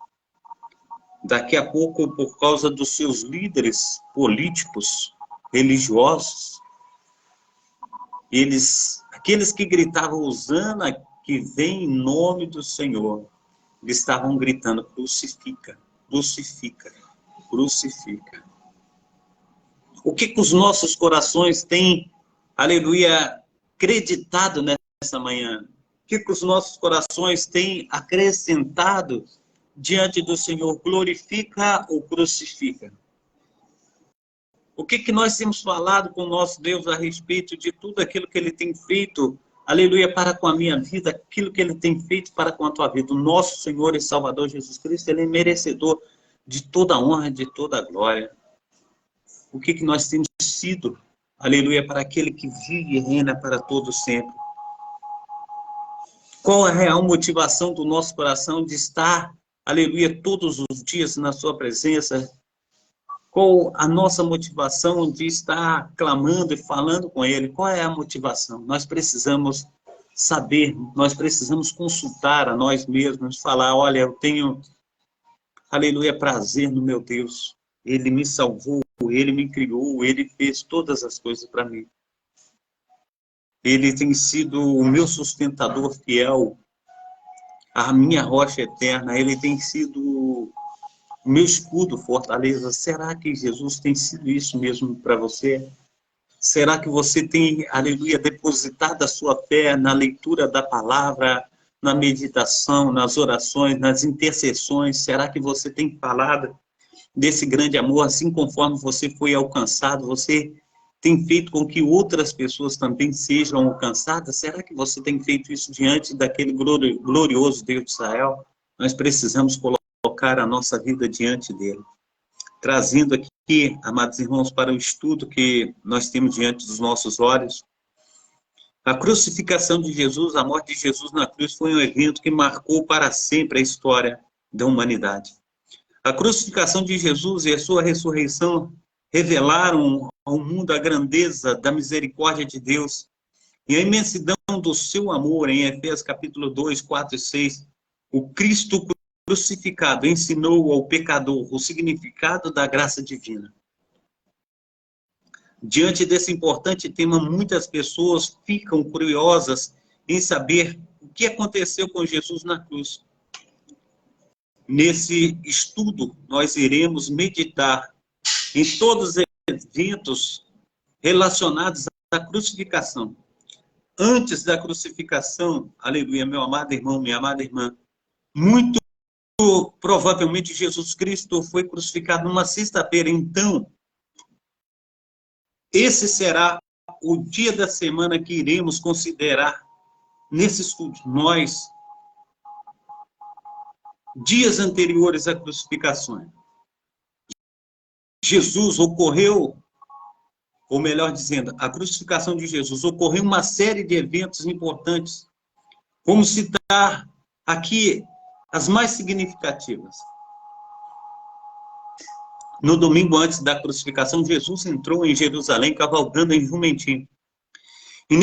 Daqui a pouco, por causa dos seus líderes políticos, religiosos, aqueles que gritavam, Hosana, que vem em nome do Senhor, eles estavam gritando, crucifica, crucifica, crucifica. O que os nossos corações têm, aleluia, acreditado nessa manhã? O que os nossos corações têm acrescentado diante do Senhor? Glorifica ou crucifica? O que nós temos falado com o nosso Deus a respeito de tudo aquilo que Ele tem feito, aleluia, para com a minha vida, aquilo que Ele tem feito para com a tua vida? O nosso Senhor e Salvador Jesus Cristo, Ele é merecedor de toda a honra, de toda a glória. O que nós temos sido, aleluia, para aquele que vive e reina para todo sempre? Qual a real motivação do nosso coração de estar, aleluia, todos os dias na sua presença? Qual a nossa motivação de estar clamando e falando com Ele? Qual é a motivação? Nós precisamos saber, nós precisamos consultar a nós mesmos, falar, olha, eu tenho, aleluia, prazer no meu Deus. Ele me salvou, Ele me criou, Ele fez todas as coisas para mim. Ele tem sido o meu sustentador fiel, a minha rocha eterna. Ele tem sido o meu escudo, fortaleza. Será que Jesus tem sido isso mesmo para você? Será que você tem, aleluia, depositado a sua fé na leitura da palavra, na meditação, nas orações, nas intercessões? Será que você tem falado desse grande amor, assim conforme você foi alcançado? Você tem feito com que outras pessoas também sejam alcançadas? Será que você tem feito isso diante daquele glorioso Deus de Israel? Nós precisamos colocar a nossa vida diante dele. Trazendo aqui, amados irmãos, para o estudo que nós temos diante dos nossos olhos, a crucificação de Jesus, a morte de Jesus na cruz, foi um evento que marcou para sempre a história da humanidade. A crucificação de Jesus e a sua ressurreição revelaram ao mundo a grandeza da misericórdia de Deus e a imensidão do seu amor. Em Efésios capítulo 2, 4 e 6, o Cristo crucificado ensinou ao pecador o significado da graça divina. Diante desse importante tema, muitas pessoas ficam curiosas em saber o que aconteceu com Jesus na cruz. Nesse estudo, nós iremos meditar em todos os eventos relacionados à crucificação. antes da crucificação, aleluia, meu amado irmão, minha amada irmã, muito provavelmente Jesus Cristo foi crucificado numa sexta-feira. Então, esse será o dia da semana que iremos considerar nesse estudo. Nós, dias anteriores à crucificação, Jesus ocorreu, ou melhor dizendo, a crucificação de Jesus ocorreu uma série de eventos importantes. Vamos citar aqui as mais significativas. No domingo antes da crucificação, Jesus entrou em Jerusalém cavalgando em jumentinho. E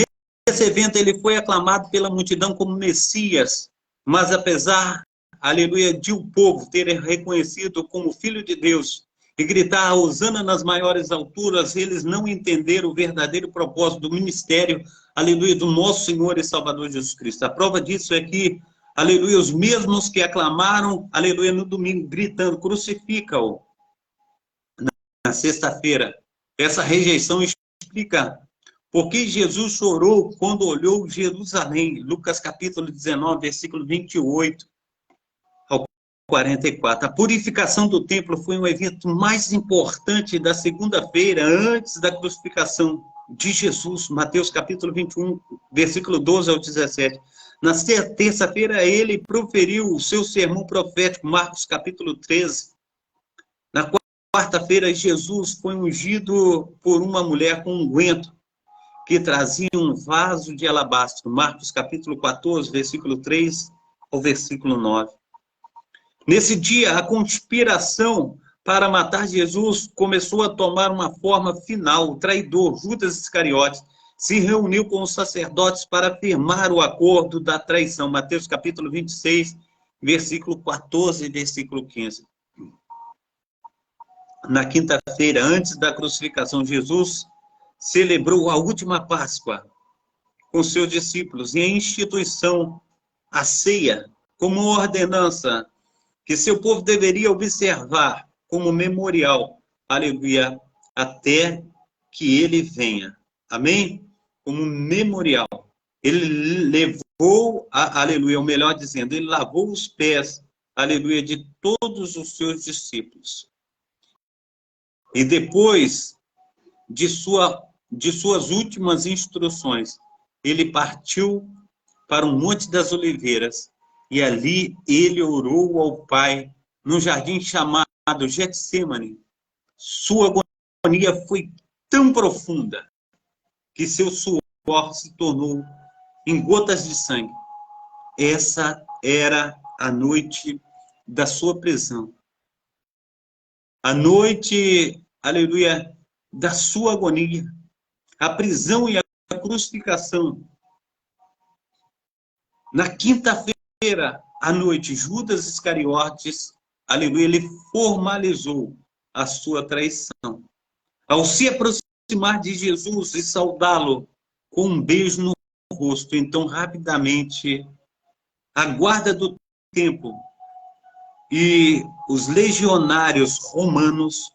nesse evento ele foi aclamado pela multidão como Messias, mas apesar, aleluia, de o povo ter reconhecido como Filho de Deus e gritar hosana nas maiores alturas, eles não entenderam o verdadeiro propósito do ministério, aleluia, do nosso Senhor e Salvador Jesus Cristo. A prova disso é que, aleluia, os mesmos que aclamaram, aleluia, no domingo, gritando, crucifica-o, na sexta-feira, essa rejeição explica por que Jesus chorou quando olhou Jerusalém. Lucas capítulo 19, versículo 28 ao 44. A purificação do templo foi um evento mais importante da segunda-feira, antes da crucificação de Jesus. Mateus capítulo 21, versículo 12 ao 17. Na terça-feira, ele proferiu o seu sermão profético, Marcos capítulo 13. Na quarta-feira, Jesus foi ungido por uma mulher com unguento, que trazia um vaso de alabastro. Marcos capítulo 14, versículo 3 ao versículo 9. Nesse dia, a conspiração para matar Jesus começou a tomar uma forma final. O traidor, Judas Iscariotes, se reuniu com os sacerdotes para firmar o acordo da traição. Mateus capítulo 26, versículo 14 e versículo 15. Na quinta-feira, antes da crucificação, Jesus celebrou a última Páscoa com seus discípulos e a instituição, a ceia, como ordenança que seu povo deveria observar como memorial, aleluia, até que ele venha. Amém? Como memorial. Ele levou, aleluia, ou melhor dizendo, ele lavou os pés, aleluia, de todos os seus discípulos. E depois de suas últimas instruções, ele partiu para o Monte das Oliveiras e ali ele orou ao Pai num jardim chamado Getsêmani. Sua agonia foi tão profunda que seu suor se tornou em gotas de sangue. Essa era a noite da sua prisão. A noite, aleluia, da sua agonia, a prisão e a crucificação. Na quinta-feira à noite, Judas Iscariotes, aleluia, ele formalizou a sua traição. Ao se aproximar de Jesus e saudá-lo com um beijo no rosto, então rapidamente a guarda do templo e os legionários romanos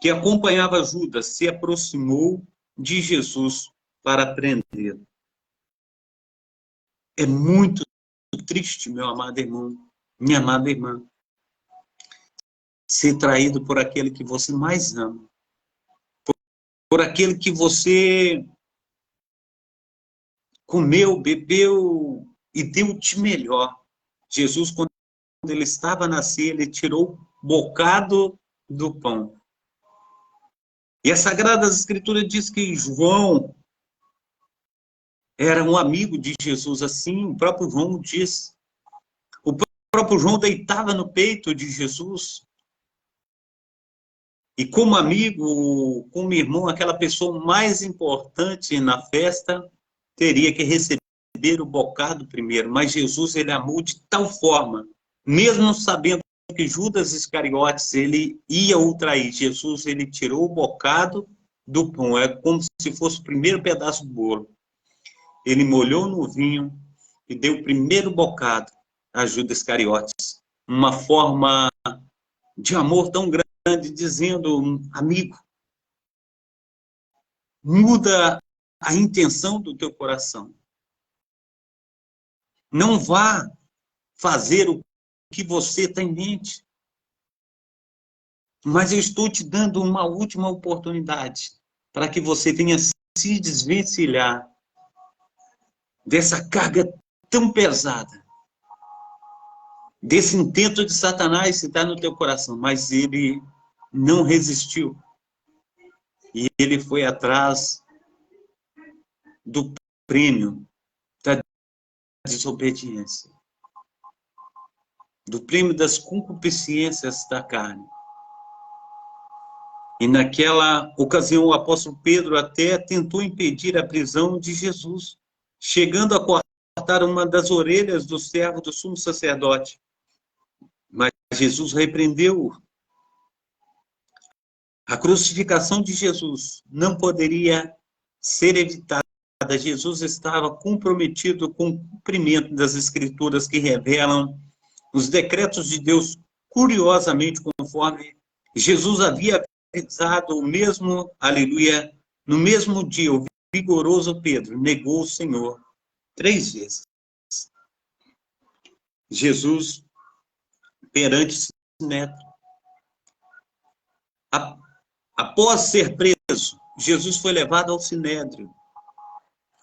que acompanhava Judas se aproximou de Jesus para prendê-lo. É muito triste, meu amado irmão, minha amada irmã, ser traído por aquele que você mais ama, por aquele que você comeu, bebeu e deu de melhor. Jesus, quando ele estava na ceia, ele tirou o bocado do pão. E as Sagradas Escrituras diz que João era um amigo de Jesus, assim o próprio João diz. O próprio João deitava no peito de Jesus. E como amigo, como irmão, aquela pessoa mais importante na festa teria que receber o bocado primeiro. Mas Jesus, ele amou de tal forma, mesmo sabendo que Judas Iscariotes, ele ia o trair. Jesus, ele tirou o bocado do pão. É como se fosse o primeiro pedaço do bolo. Ele molhou no vinho e deu o primeiro bocado a Judas Iscariotes. Uma forma de amor tão grande, dizendo, amigo, muda a intenção do teu coração. Não vá fazer o que você tem em mente. Mas eu estou te dando uma última oportunidade para que você venha se desvencilhar dessa carga tão pesada, desse intento de Satanás que está no teu coração. Mas ele não resistiu. E ele foi atrás do prêmio da desobediência, do prêmio das concupiscências da carne. E naquela ocasião o apóstolo Pedro até tentou impedir a prisão de Jesus, chegando a cortar uma das orelhas do servo do sumo sacerdote. Mas Jesus repreendeu-o. A crucificação de Jesus não poderia ser evitada. Jesus estava comprometido com o cumprimento das Escrituras que revelam os decretos de Deus, curiosamente, conforme Jesus havia avisado, o mesmo, aleluia, no mesmo dia, o vigoroso Pedro negou o Senhor 3 vezes. Jesus, perante o Sinédrio, após ser preso, Jesus foi levado ao Sinédrio.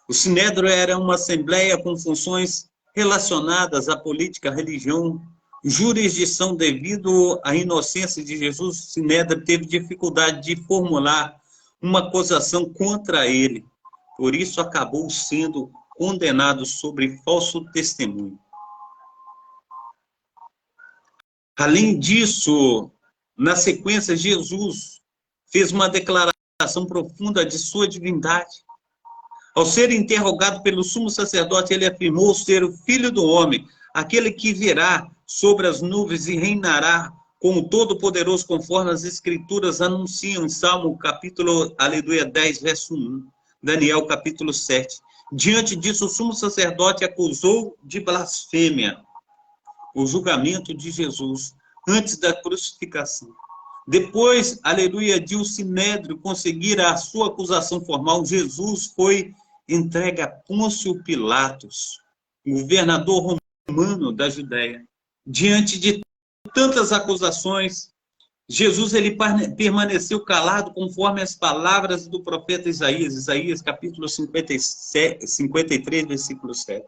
O Sinédrio era uma assembleia com funções relacionadas à política, à religião, jurisdição. Devido à inocência de Jesus, o Sinédrio teve dificuldade de formular uma acusação contra ele. Por isso, acabou sendo condenado sobre falso testemunho. Além disso, na sequência, Jesus fez uma declaração profunda de sua divindade. Ao ser interrogado pelo sumo sacerdote, ele afirmou ser o Filho do Homem, aquele que virá sobre as nuvens e reinará como Todo-Poderoso, conforme as Escrituras anunciam em Salmo, capítulo, aleluia, 10, verso 1, Daniel, capítulo 7. Diante disso, o sumo sacerdote acusou de blasfêmia o julgamento de Jesus antes da crucificação. Depois, aleluia, de o Sinédrio conseguir a sua acusação formal, Jesus foi entregue a Pôncio Pilatos, governador romano da Judéia. Diante de tantas acusações, Jesus ele permaneceu calado conforme as palavras do profeta Isaías, Isaías capítulo 53, versículo 7.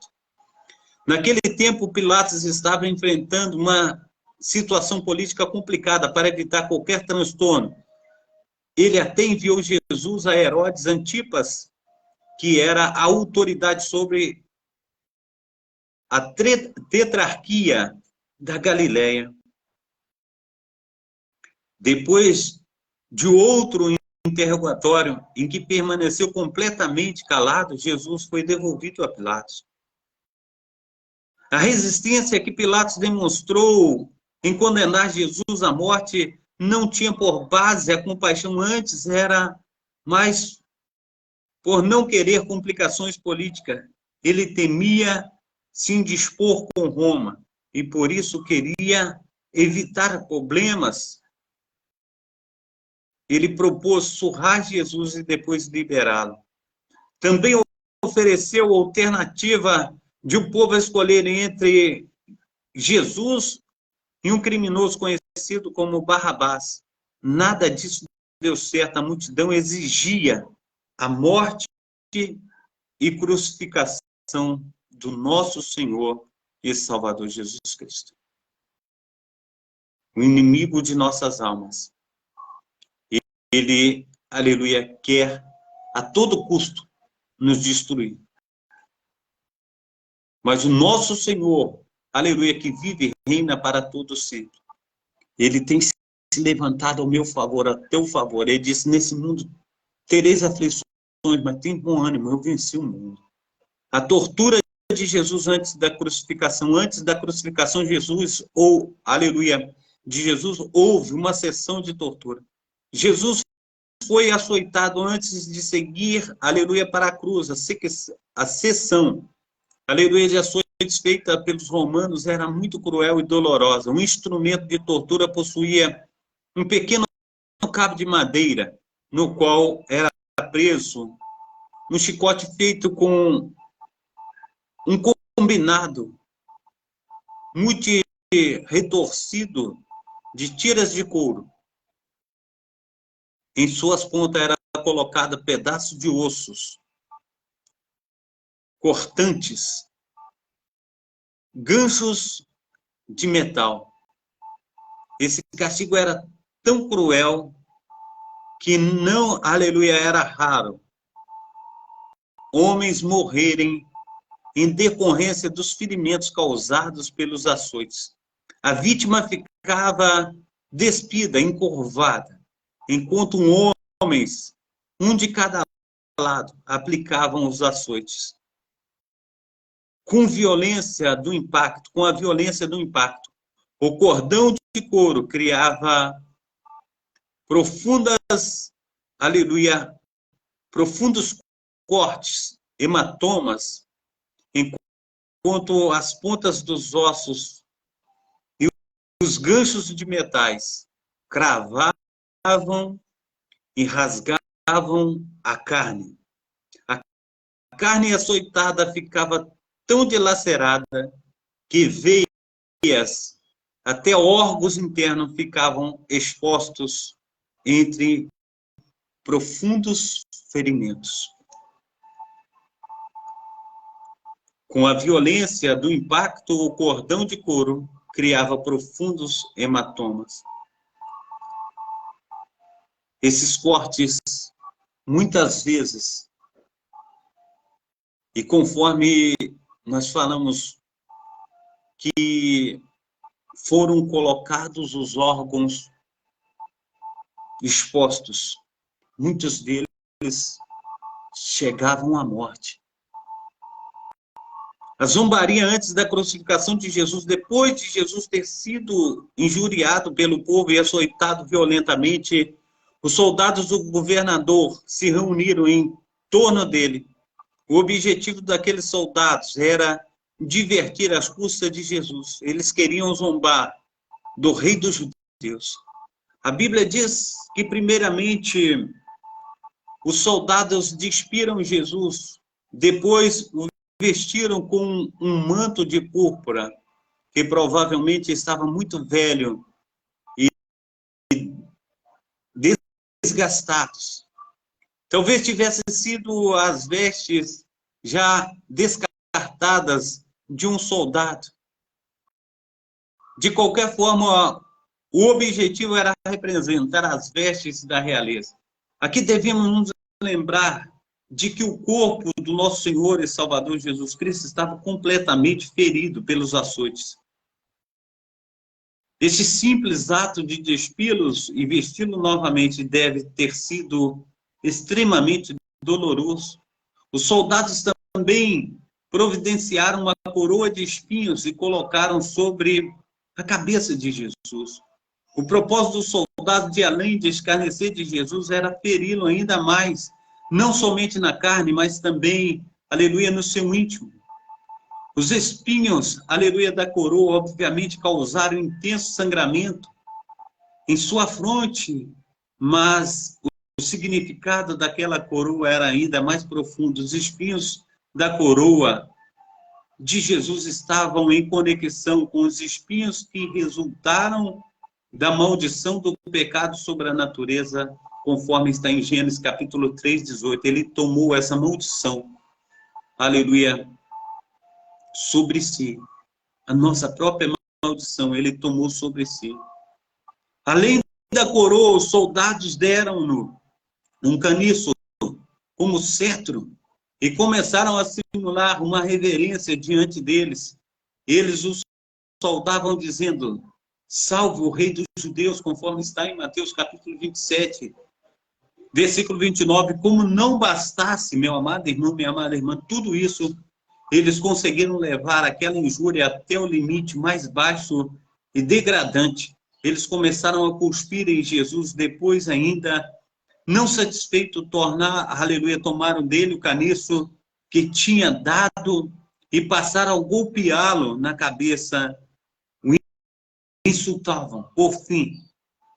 Naquele tempo, Pilatos estava enfrentando uma situação política complicada. Para evitar qualquer transtorno, ele até enviou Jesus a Herodes Antipas, que era a autoridade sobre a tetrarquia da Galileia. Depois de outro interrogatório em que permaneceu completamente calado, Jesus foi devolvido a Pilatos. A resistência que Pilatos demonstrou em condenar Jesus à morte não tinha por base a compaixão, antes era mais por não querer complicações políticas. Ele temia se indispor com Roma e por isso queria evitar problemas. Ele propôs surrar Jesus e depois liberá-lo. Também ofereceu a alternativa de o povo escolher entre Jesus e um criminoso conhecido como Barrabás. Nada disso deu certo. A multidão exigia a morte e crucificação do nosso Senhor e Salvador Jesus Cristo. O inimigo de nossas almas. Ele, aleluia, quer a todo custo nos destruir. Mas o nosso Senhor, aleluia, que vive e reina para todo sempre, ele tem se levantado ao meu favor, a teu favor. Ele disse, nesse mundo tereis aflições, mas tem bom ânimo, eu venci o mundo. A tortura de Jesus antes da crucificação, Jesus, ou, aleluia, de Jesus, houve uma sessão de tortura. Jesus foi açoitado antes de seguir, aleluia, para a cruz. A sessão, aleluia, de açoites feita pelos romanos era muito cruel e dolorosa. Um instrumento de tortura possuía um pequeno cabo de madeira, no qual era preso um chicote feito com um combinado muito retorcido de tiras de couro. Em suas pontas era colocada pedaços de ossos, cortantes, ganchos de metal. Esse castigo era tão cruel que não, aleluia, era raro homens morrerem em decorrência dos ferimentos causados pelos açoites. A vítima ficava despida, encurvada, enquanto homens, um de cada lado, aplicavam os açoites. Com a violência do impacto, o cordão de couro criava profundos cortes, hematomas, enquanto as pontas dos ossos e os ganchos de metais cravavam e rasgavam a carne. A carne açoitada ficava tão dilacerada que veias, até órgãos internos ficavam expostos entre profundos ferimentos. Com a violência do impacto, o cordão de couro criava profundos hematomas. Esses cortes, muitas vezes, e conforme nós falamos, que foram colocados os órgãos expostos, muitos deles chegavam à morte. A zombaria antes da crucificação de Jesus, depois de Jesus ter sido injuriado pelo povo e açoitado violentamente, os soldados do governador se reuniram em torno dele. O objetivo daqueles soldados era divertir as custas de Jesus. Eles queriam zombar do rei dos judeus. A Bíblia diz que, primeiramente, os soldados despiram Jesus, depois o vestiram com um manto de púrpura, que provavelmente estava muito velho e desgastados. Talvez tivessem sido as vestes já descartadas de um soldado. De qualquer forma, o objetivo era representar as vestes da realeza. Aqui devemos nos lembrar de que o corpo do nosso Senhor e Salvador Jesus Cristo estava completamente ferido pelos açoites. Este simples ato de despi-los e vesti-lo novamente deve ter sido extremamente doloroso. Os soldados também providenciaram uma coroa de espinhos e colocaram sobre a cabeça de Jesus. O propósito do soldado, de além de escarnecer de Jesus, era feri-lo ainda mais, não somente na carne, mas também, aleluia, no seu íntimo. Os espinhos, aleluia, da coroa, obviamente, causaram intenso sangramento em sua fronte, mas o significado daquela coroa era ainda mais profundo. Os espinhos da coroa de Jesus estavam em conexão com os espinhos que resultaram da maldição do pecado sobre a natureza, conforme está em Gênesis capítulo 3, 18. Ele tomou essa maldição, aleluia, sobre si. A nossa própria maldição, ele tomou sobre si. Além da coroa, os soldados deram-no um caniço como cetro e começaram a simular uma reverência diante deles. Eles os saudavam dizendo: salve o rei dos judeus, conforme está em Mateus capítulo 27, versículo 29. Como não bastasse, meu amado irmão, minha amada irmã, tudo isso, eles conseguiram levar aquela injúria até o limite mais baixo e degradante. Eles começaram a cuspir em Jesus, depois ainda, não satisfeito, aleluia, tomaram dele o caniço que tinha dado e passaram a golpeá-lo na cabeça. O insultavam. Por fim,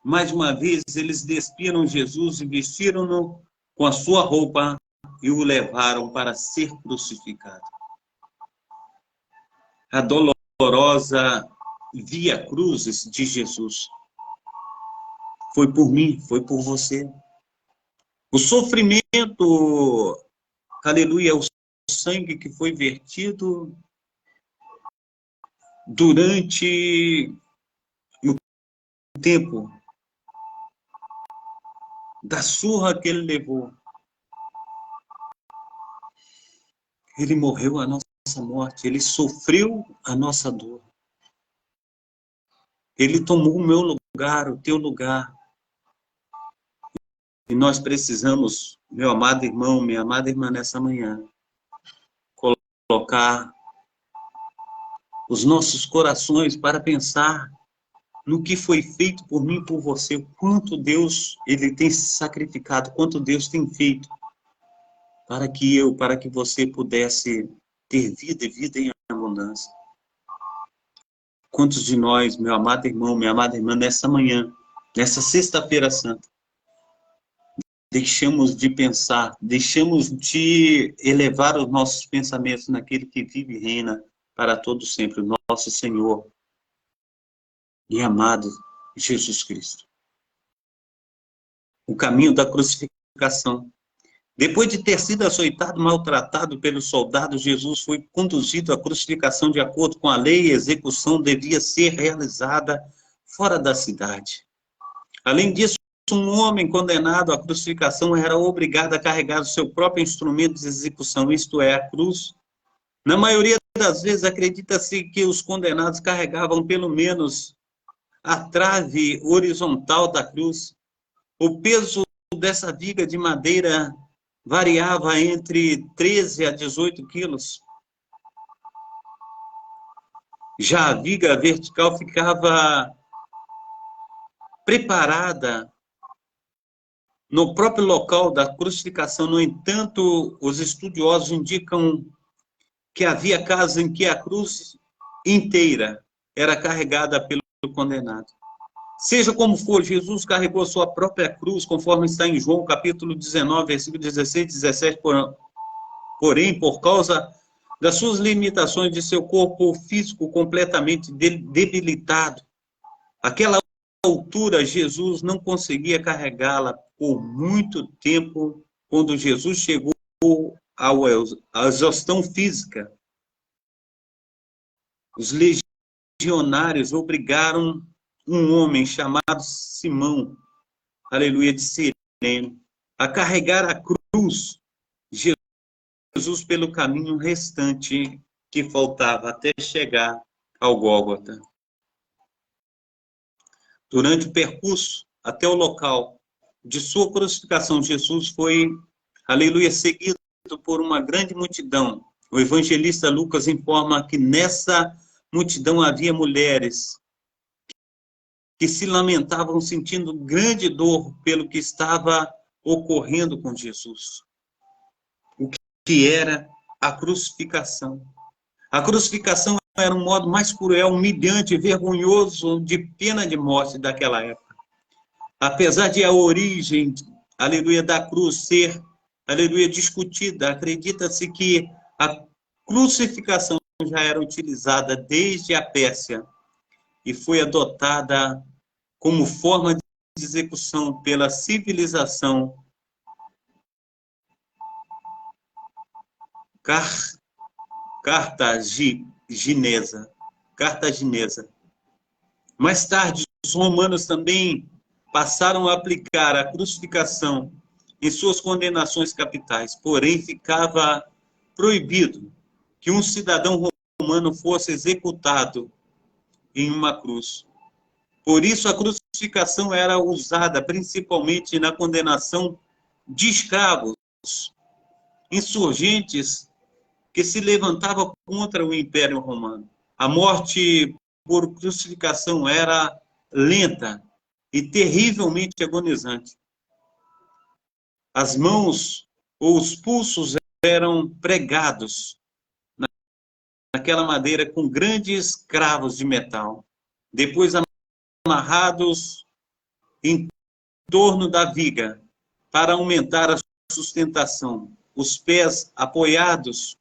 mais uma vez, eles despiram Jesus e vestiram-no com a sua roupa e o levaram para ser crucificado. A dolorosa via cruzes de Jesus foi por mim, foi por você. O sofrimento, aleluia, o sangue que foi vertido durante o tempo da surra que ele levou. Ele morreu a nossa morte, ele sofreu a nossa dor. Ele tomou o meu lugar, o teu lugar. E nós precisamos, meu amado irmão, minha amada irmã, nessa manhã, colocar os nossos corações para pensar no que foi feito por mim e por você, o quanto Deus ele tem se sacrificado, quanto Deus tem feito para que você pudesse ter vida e vida em abundância. Quantos de nós, meu amado irmão, minha amada irmã, nessa manhã, nessa sexta-feira santa, deixamos de pensar, deixamos de elevar os nossos pensamentos naquele que vive e reina para todo sempre, o nosso Senhor e amado Jesus Cristo. O caminho da crucificação. Depois de ter sido açoitado, maltratado pelos soldados, Jesus foi conduzido à crucificação de acordo com a lei, e a execução devia ser realizada fora da cidade. Além disso, um homem condenado à crucificação era obrigado a carregar o seu próprio instrumento de execução, isto é, a cruz. Na maioria das vezes, acredita-se que os condenados carregavam pelo menos a trave horizontal da cruz. O peso dessa viga de madeira variava entre 13 a 18 quilos. Já a viga vertical ficava preparada no próprio local da crucificação. No entanto, os estudiosos indicam que havia casos em que a cruz inteira era carregada pelo condenado. Seja como for, Jesus carregou a sua própria cruz, conforme está em João, capítulo 19, versículo 16 e 17, porém, por causa das suas limitações de seu corpo físico completamente debilitado, aquela altura, Jesus não conseguia carregá-la por muito tempo. Quando Jesus chegou à exaustão física, os legionários obrigaram um homem chamado Simão, aleluia, de Cirene, a carregar a cruz de Jesus pelo caminho restante que faltava até chegar ao Gólgota. Durante o percurso até o local de sua crucificação, Jesus foi, aleluia, seguido por uma grande multidão. O evangelista Lucas informa que nessa multidão havia mulheres que se lamentavam sentindo grande dor pelo que estava ocorrendo com Jesus. O que era a crucificação. A crucificação era um modo mais cruel, humilhante, vergonhoso de pena de morte daquela época. Apesar de a origem, aleluia, da cruz ser, aleluia, discutida, acredita-se que a crucificação já era utilizada desde a Pérsia e foi adotada como forma de execução pela civilização cartaginesa. Mais tarde, os romanos também passaram a aplicar a crucificação em suas condenações capitais, porém ficava proibido que um cidadão romano fosse executado em uma cruz. Por isso, a crucificação era usada principalmente na condenação de escravos, insurgentes que se levantavam contra o Império Romano. A morte por crucificação era lenta e terrivelmente agonizante. As mãos ou os pulsos eram pregados naquela madeira com grandes cravos de metal. Depois amarrados em torno da viga para aumentar a sustentação. os pés apoiados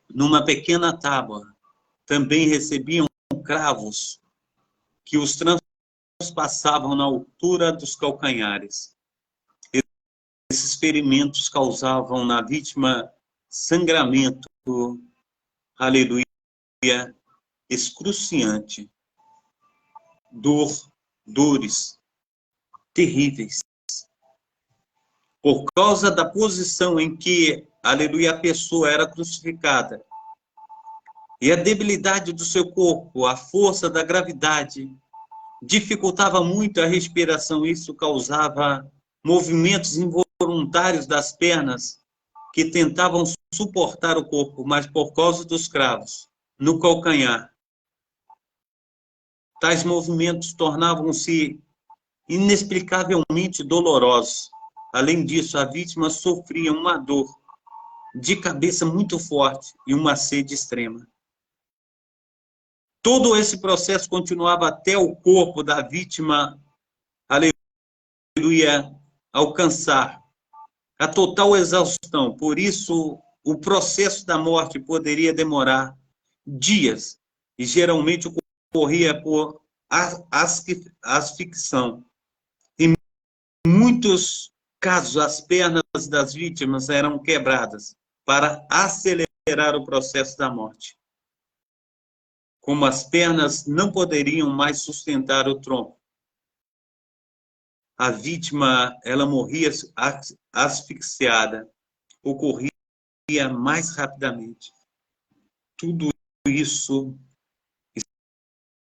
numa pequena tábua. Também recebiam cravos que os transpassavam na altura dos calcanhares. Esses ferimentos causavam na vítima sangramento, aleluia, excruciante, dores terríveis. Por causa da posição em que, aleluia, a pessoa era crucificada, e a debilidade do seu corpo, a força da gravidade, dificultava muito a respiração. Isso causava movimentos involuntários das pernas que tentavam suportar o corpo, mas por causa dos cravos no calcanhar, tais movimentos tornavam-se inexplicavelmente dolorosos. Além disso, a vítima sofria uma dor de cabeça muito forte e uma sede extrema. Todo esse processo continuava até o corpo da vítima, aleluia, alcançar a total exaustão. Por isso, o processo da morte poderia demorar dias e geralmente ocorria por asfixão. Em muitos casos, as pernas das vítimas eram quebradas para acelerar o processo da morte. Como as pernas não poderiam mais sustentar o tronco, a vítima, ela morria asfixiada, ocorria mais rapidamente. Tudo isso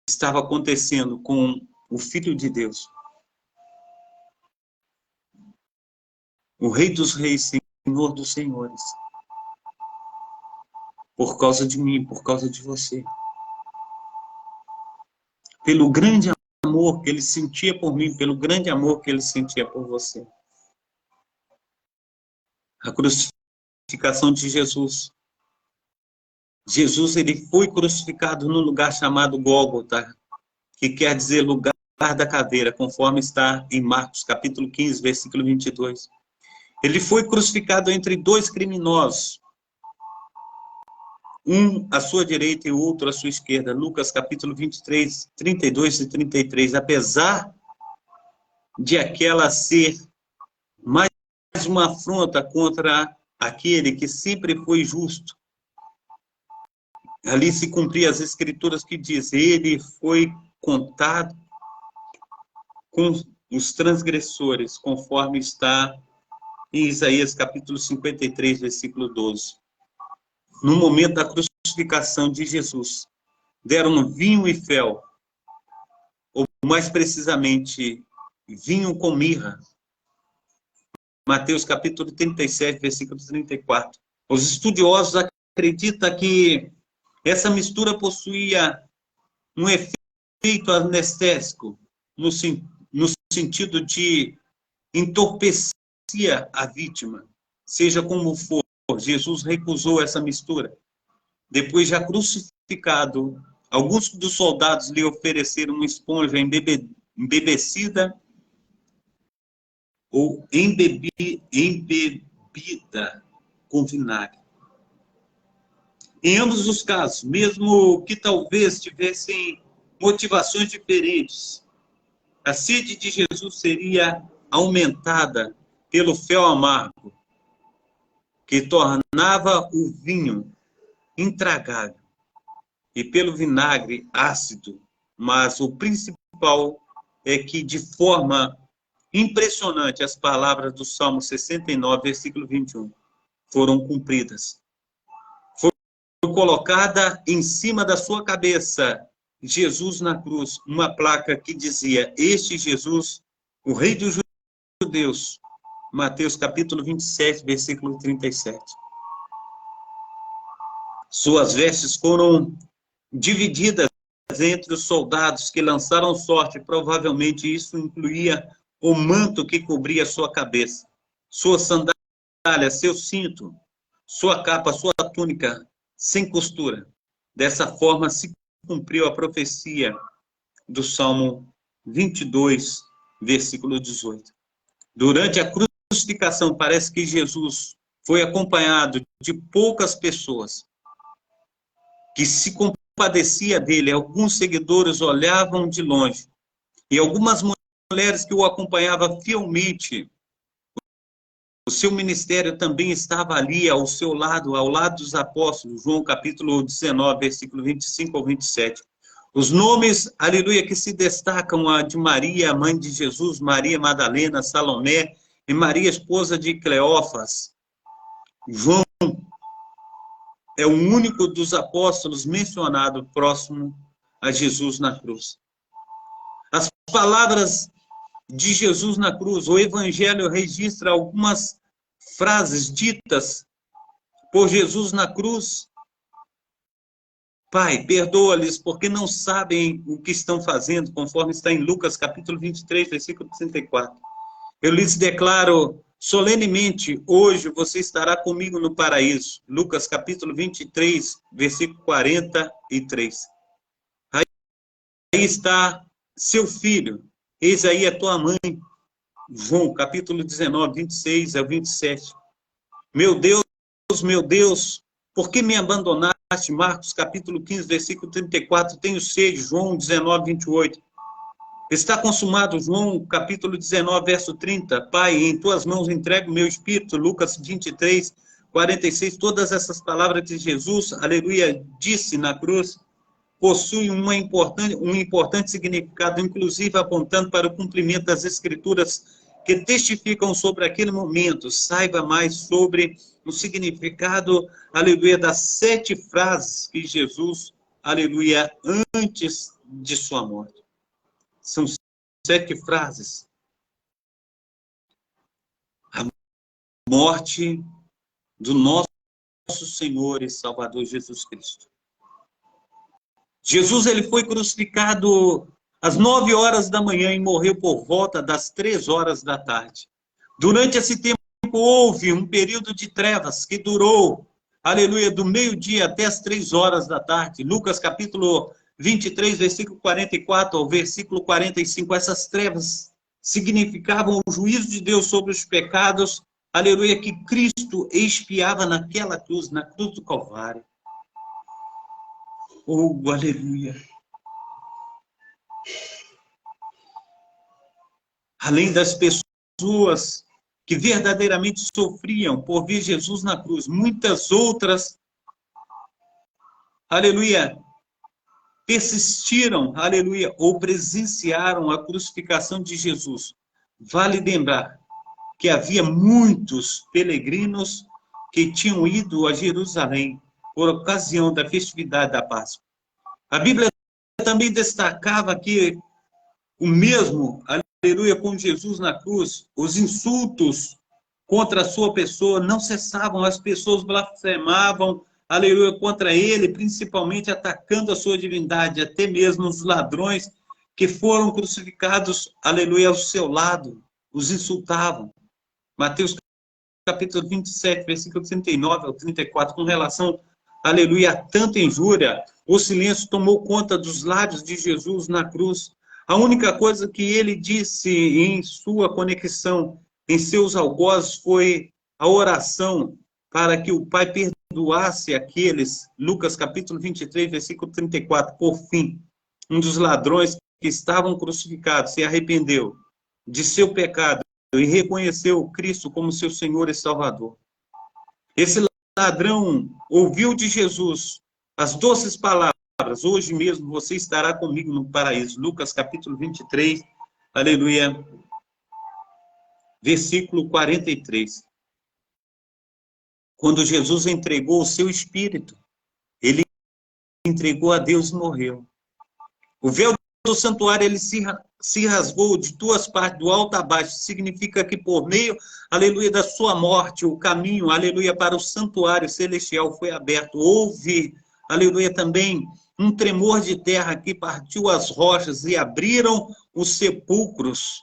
estava acontecendo com o Filho de Deus, o Rei dos Reis, Senhor dos Senhores, por causa de mim, por causa de você. Pelo grande amor que ele sentia por mim, pelo grande amor que ele sentia por você. A crucificação de Jesus. Jesus, ele foi crucificado num lugar chamado Gólgota, que quer dizer lugar da caveira, conforme está em Marcos, capítulo 15, versículo 22. Ele foi crucificado entre dois criminosos, um à sua direita e o outro à sua esquerda. Lucas, capítulo 23, 32 e 33. Apesar de aquela ser mais uma afronta contra aquele que sempre foi justo, ali se cumpria as escrituras que diz: ele foi contado com os transgressores, conforme está em Isaías, capítulo 53, versículo 12. No momento da crucificação de Jesus, deram vinho e fel, ou mais precisamente, vinho com mirra. Mateus, capítulo 37, versículo 34. Os estudiosos acreditam que essa mistura possuía um efeito anestésico, no sentido de entorpecia a vítima. Seja como for, Jesus recusou essa mistura. Depois, já crucificado, alguns dos soldados lhe ofereceram uma esponja embebecida ou embebida com vinagre. Em ambos os casos, mesmo que talvez tivessem motivações diferentes, a sede de Jesus seria aumentada pelo fel amargo, que tornava o vinho intragável, e pelo vinagre ácido. Mas o principal é que, de forma impressionante, as palavras do Salmo 69, versículo 21, foram cumpridas. Foi colocada em cima da sua cabeça, Jesus na cruz, uma placa que dizia: este Jesus, o Rei dos Judeus. Mateus capítulo 27, versículo 37. Suas vestes foram divididas entre os soldados que lançaram sorte. Provavelmente isso incluía o manto que cobria sua cabeça, sua sandália, seu cinto, sua capa, sua túnica, sem costura. Dessa forma se cumpriu a profecia do Salmo 22, versículo 18. Durante a crucificação, parece que Jesus foi acompanhado de poucas pessoas que se compadecia dele. Alguns seguidores olhavam de longe. E algumas mulheres que o acompanhavam fielmente, o seu ministério também estava ali ao seu lado, ao lado dos apóstolos. João capítulo 19, versículo 25 ao 27. Os nomes, aleluia, que se destacam, a de Maria, a mãe de Jesus, Maria Madalena, Salomé e Maria, esposa de Cleófas. João é o único dos apóstolos mencionado próximo a Jesus na cruz. As palavras de Jesus na cruz, o Evangelho registra algumas frases ditas por Jesus na cruz. Pai, perdoa-lhes porque não sabem o que estão fazendo, conforme está em Lucas capítulo 23, versículo 34. Eu lhes declaro solenemente, hoje você estará comigo no paraíso. Lucas capítulo 23, versículo 43. Aí está seu filho, eis aí a tua mãe. João capítulo 19, 26 ao 27. Meu Deus, por que me abandonaste? Marcos capítulo 15, versículo 34. Tenho sede. João 19, 28. Está consumado. João capítulo 19, verso 30. Pai, em tuas mãos entrego o meu espírito. Lucas 23, 46. Todas essas palavras de Jesus, aleluia, disse na cruz, possuem um importante significado, inclusive apontando para o cumprimento das Escrituras que testificam sobre aquele momento. Saiba mais sobre o significado, aleluia, das 7 frases que Jesus, aleluia, antes de sua morte. São 7 frases. A morte do nosso Senhor e Salvador Jesus Cristo. Jesus, ele foi crucificado às 9 horas da manhã e morreu por volta das 3 horas da tarde. Durante esse tempo houve um período de trevas que durou, aleluia, do meio-dia até as 3 horas da tarde. Lucas capítulo 23, versículo 44 ao versículo 45. Essas trevas significavam o juízo de Deus sobre os pecados, aleluia, que Cristo expiava naquela cruz, na cruz do Calvário. Oh, aleluia. Além das pessoas que verdadeiramente sofriam por ver Jesus na cruz, muitas outras, aleluia, persistiram, aleluia, ou presenciaram a crucificação de Jesus. Vale lembrar que havia muitos peregrinos que tinham ido a Jerusalém por ocasião da festividade da Páscoa. A Bíblia também destacava que o mesmo, aleluia, com Jesus na cruz, os insultos contra a sua pessoa não cessavam, as pessoas blasfemavam, aleluia, contra ele, principalmente atacando a sua divindade, até mesmo os ladrões que foram crucificados, aleluia, ao seu lado, os insultavam. Mateus capítulo 27, versículo 39 ao 34, com relação, aleluia, a tanta injúria, o silêncio tomou conta dos lábios de Jesus na cruz. A única coisa que ele disse em sua conexão, em seus algozes, foi a oração para que o Pai perdoasse aqueles. Lucas capítulo 23, versículo 34. Por fim, um dos ladrões que estavam crucificados se arrependeu de seu pecado e reconheceu Cristo como seu Senhor e Salvador. Esse ladrão ouviu de Jesus as doces palavras: hoje mesmo você estará comigo no paraíso. Lucas capítulo 23, aleluia, versículo 43. Quando Jesus entregou o seu espírito, ele entregou a Deus e morreu. O véu do santuário, ele se rasgou de 2 partes, do alto a baixo. Significa que por meio, aleluia, da sua morte, o caminho, aleluia, para o santuário celestial foi aberto. Houve, aleluia, também um tremor de terra que partiu as rochas e abriram os sepulcros.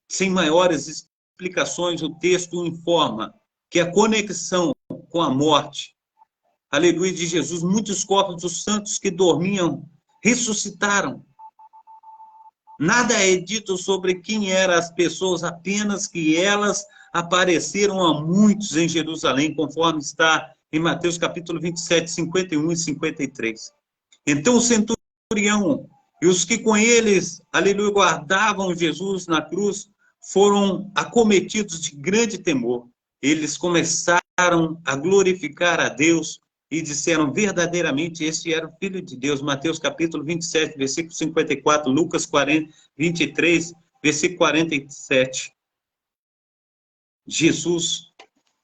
Sem maiores explicações, o texto informa que a conexão com a morte, aleluia, de Jesus, muitos corpos dos santos que dormiam ressuscitaram. Nada é dito sobre quem eram as pessoas, apenas que elas apareceram a muitos em Jerusalém, conforme está em Mateus capítulo 27, 51 e 53. Então o centurião e os que com eles, aleluia, guardavam Jesus na cruz, foram acometidos de grande temor. Eles começaram a glorificar a Deus e disseram verdadeiramente, este era o Filho de Deus. Mateus capítulo 27, versículo 54, Lucas 40, 23, versículo 47. Jesus,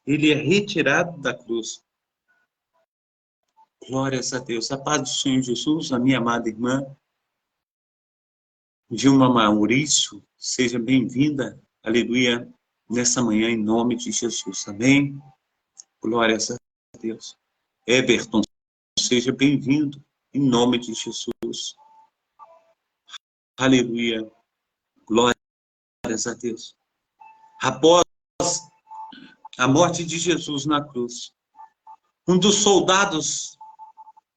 ele é retirado da cruz. Glórias a Deus. A paz do Senhor Jesus, a minha amada irmã Dilma Maurício, seja bem-vinda, aleluia, nessa manhã, em nome de Jesus, amém? Glórias a Deus. Everton, seja bem-vindo, em nome de Jesus. Aleluia. Glórias a Deus. Após a morte de Jesus na cruz, um dos soldados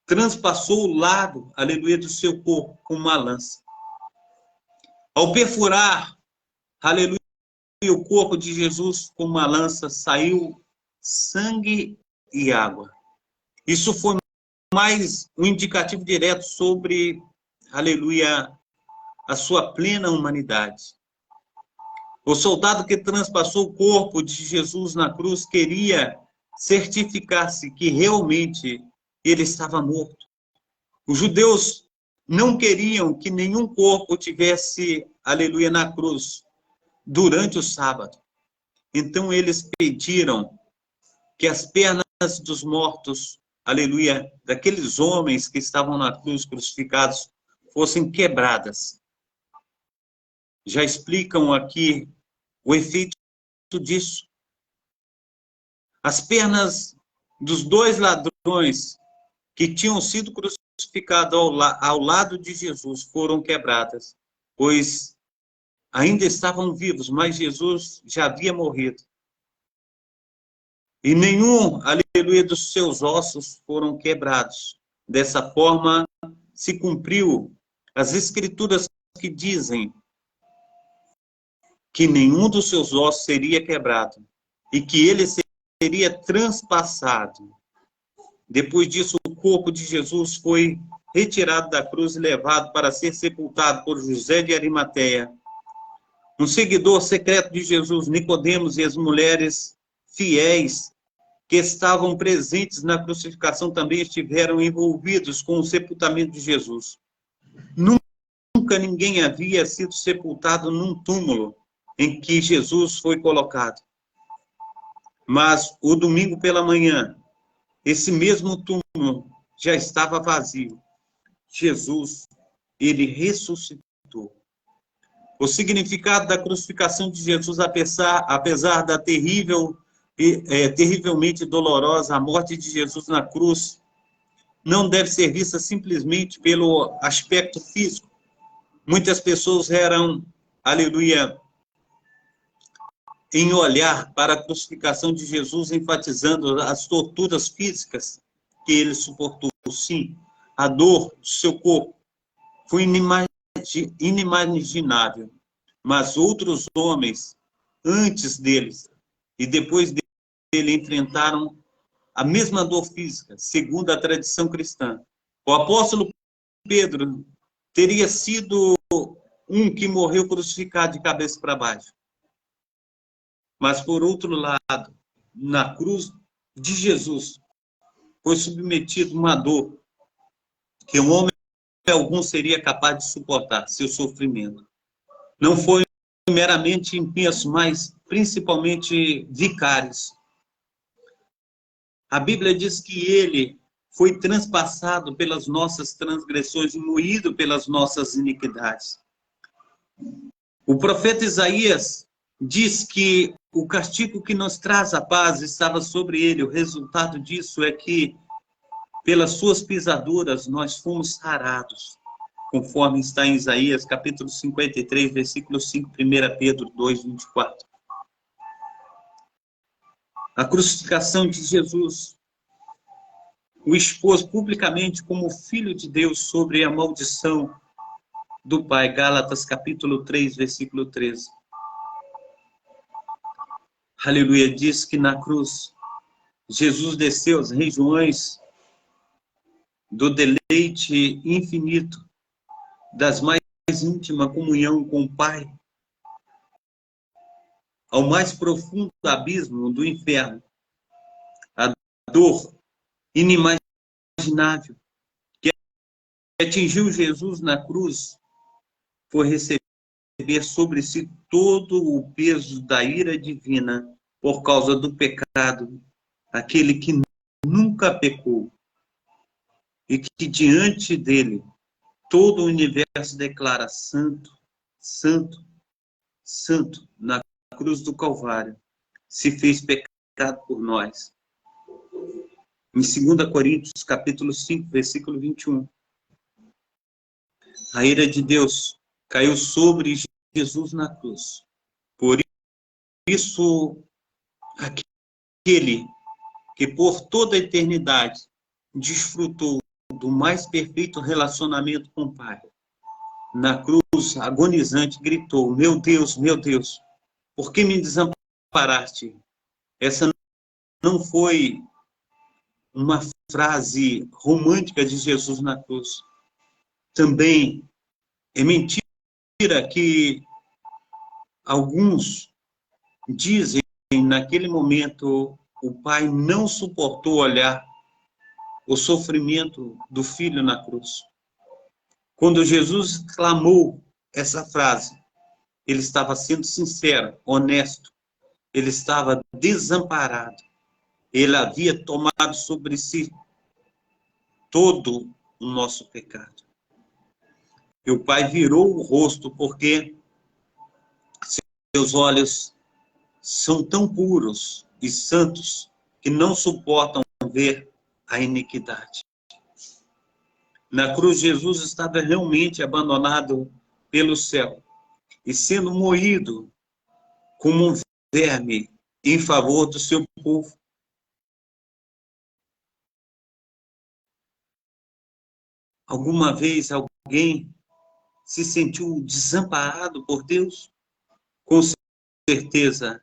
transpassou o lado, aleluia, do seu corpo com uma lança. Ao perfurar, aleluia, o corpo de Jesus com uma lança, saiu sangue e água. Isso foi mais um indicativo direto sobre, aleluia, a sua plena humanidade. O soldado que transpassou o corpo de Jesus na cruz queria certificar-se que realmente ele estava morto. Os judeus não queriam que nenhum corpo tivesse, aleluia, na cruz durante o sábado. Então eles pediram que as pernas dos mortos, aleluia, daqueles homens que estavam na cruz crucificados, fossem quebradas. Já explicam aqui o efeito disso. As pernas dos dois ladrões que tinham sido crucificados ao lado de Jesus foram quebradas, pois ainda estavam vivos, mas Jesus já havia morrido. E nenhum, aleluia, dos seus ossos foram quebrados. Dessa forma, se cumpriu as escrituras que dizem que nenhum dos seus ossos seria quebrado e que ele seria transpassado. Depois disso, o corpo de Jesus foi retirado da cruz e levado para ser sepultado por José de Arimateia. Um seguidor secreto de Jesus, Nicodemos, e as mulheres fiéis que estavam presentes na crucificação também estiveram envolvidos com o sepultamento de Jesus. Nunca ninguém havia sido sepultado num túmulo em que Jesus foi colocado. Mas o domingo pela manhã, esse mesmo túmulo já estava vazio. Jesus, ele ressuscitou. O significado da crucificação de Jesus, apesar da terrivelmente dolorosa a morte de Jesus na cruz, não deve ser vista simplesmente pelo aspecto físico. Muitas pessoas eram, aleluia, em olhar para a crucificação de Jesus, enfatizando as torturas físicas que ele suportou. Sim, a dor do seu corpo foi inimaginável. Mas outros homens, antes deles e depois dele, enfrentaram a mesma dor física, segundo a tradição cristã. O apóstolo Pedro teria sido um que morreu crucificado de cabeça para baixo. Mas, por outro lado, na cruz de Jesus, foi submetido uma dor que um homem algum seria capaz de suportar, seu sofrimento. Não foi meramente impenso, mas principalmente vicários. A Bíblia diz que ele foi transpassado pelas nossas transgressões e moído pelas nossas iniquidades. O profeta Isaías diz que o castigo que nos traz a paz estava sobre ele. O resultado disso é que, pelas suas pisaduras, nós fomos sarados, conforme está em Isaías, capítulo 53, versículo 5, 1 Pedro 2, 24. A crucificação de Jesus o expôs publicamente como Filho de Deus sobre a maldição do Pai. Gálatas capítulo 3, versículo 13. Aleluia, diz que na cruz Jesus desceu às regiões do deleite infinito, das mais íntima comunhão com o Pai, ao mais profundo abismo do inferno, a dor inimaginável que atingiu Jesus na cruz foi receber sobre si todo o peso da ira divina por causa do pecado, aquele que nunca pecou e que diante dele todo o universo declara santo, santo, santo. Na cruz do Calvário se fez pecado por nós. Em 2 Coríntios, capítulo 5, versículo 21. A ira de Deus caiu sobre Jesus na cruz. Por isso, aquele que por toda a eternidade desfrutou do mais perfeito relacionamento com o Pai, na cruz, agonizante, gritou: meu Deus, por que me desamparaste? Essa não foi uma frase romântica de Jesus na cruz. Também é mentira que alguns dizem naquele momento o Pai não suportou olhar o sofrimento do Filho na cruz. Quando Jesus clamou essa frase, ele estava sendo sincero, honesto, ele estava desamparado. Ele havia tomado sobre si todo o nosso pecado. E o Pai virou o rosto porque seus olhos são tão puros e santos que não suportam ver a iniquidade. Na cruz, Jesus estava realmente abandonado pelo céu e sendo moído como um verme em favor do seu povo. Alguma vez alguém se sentiu desamparado por Deus? Com certeza,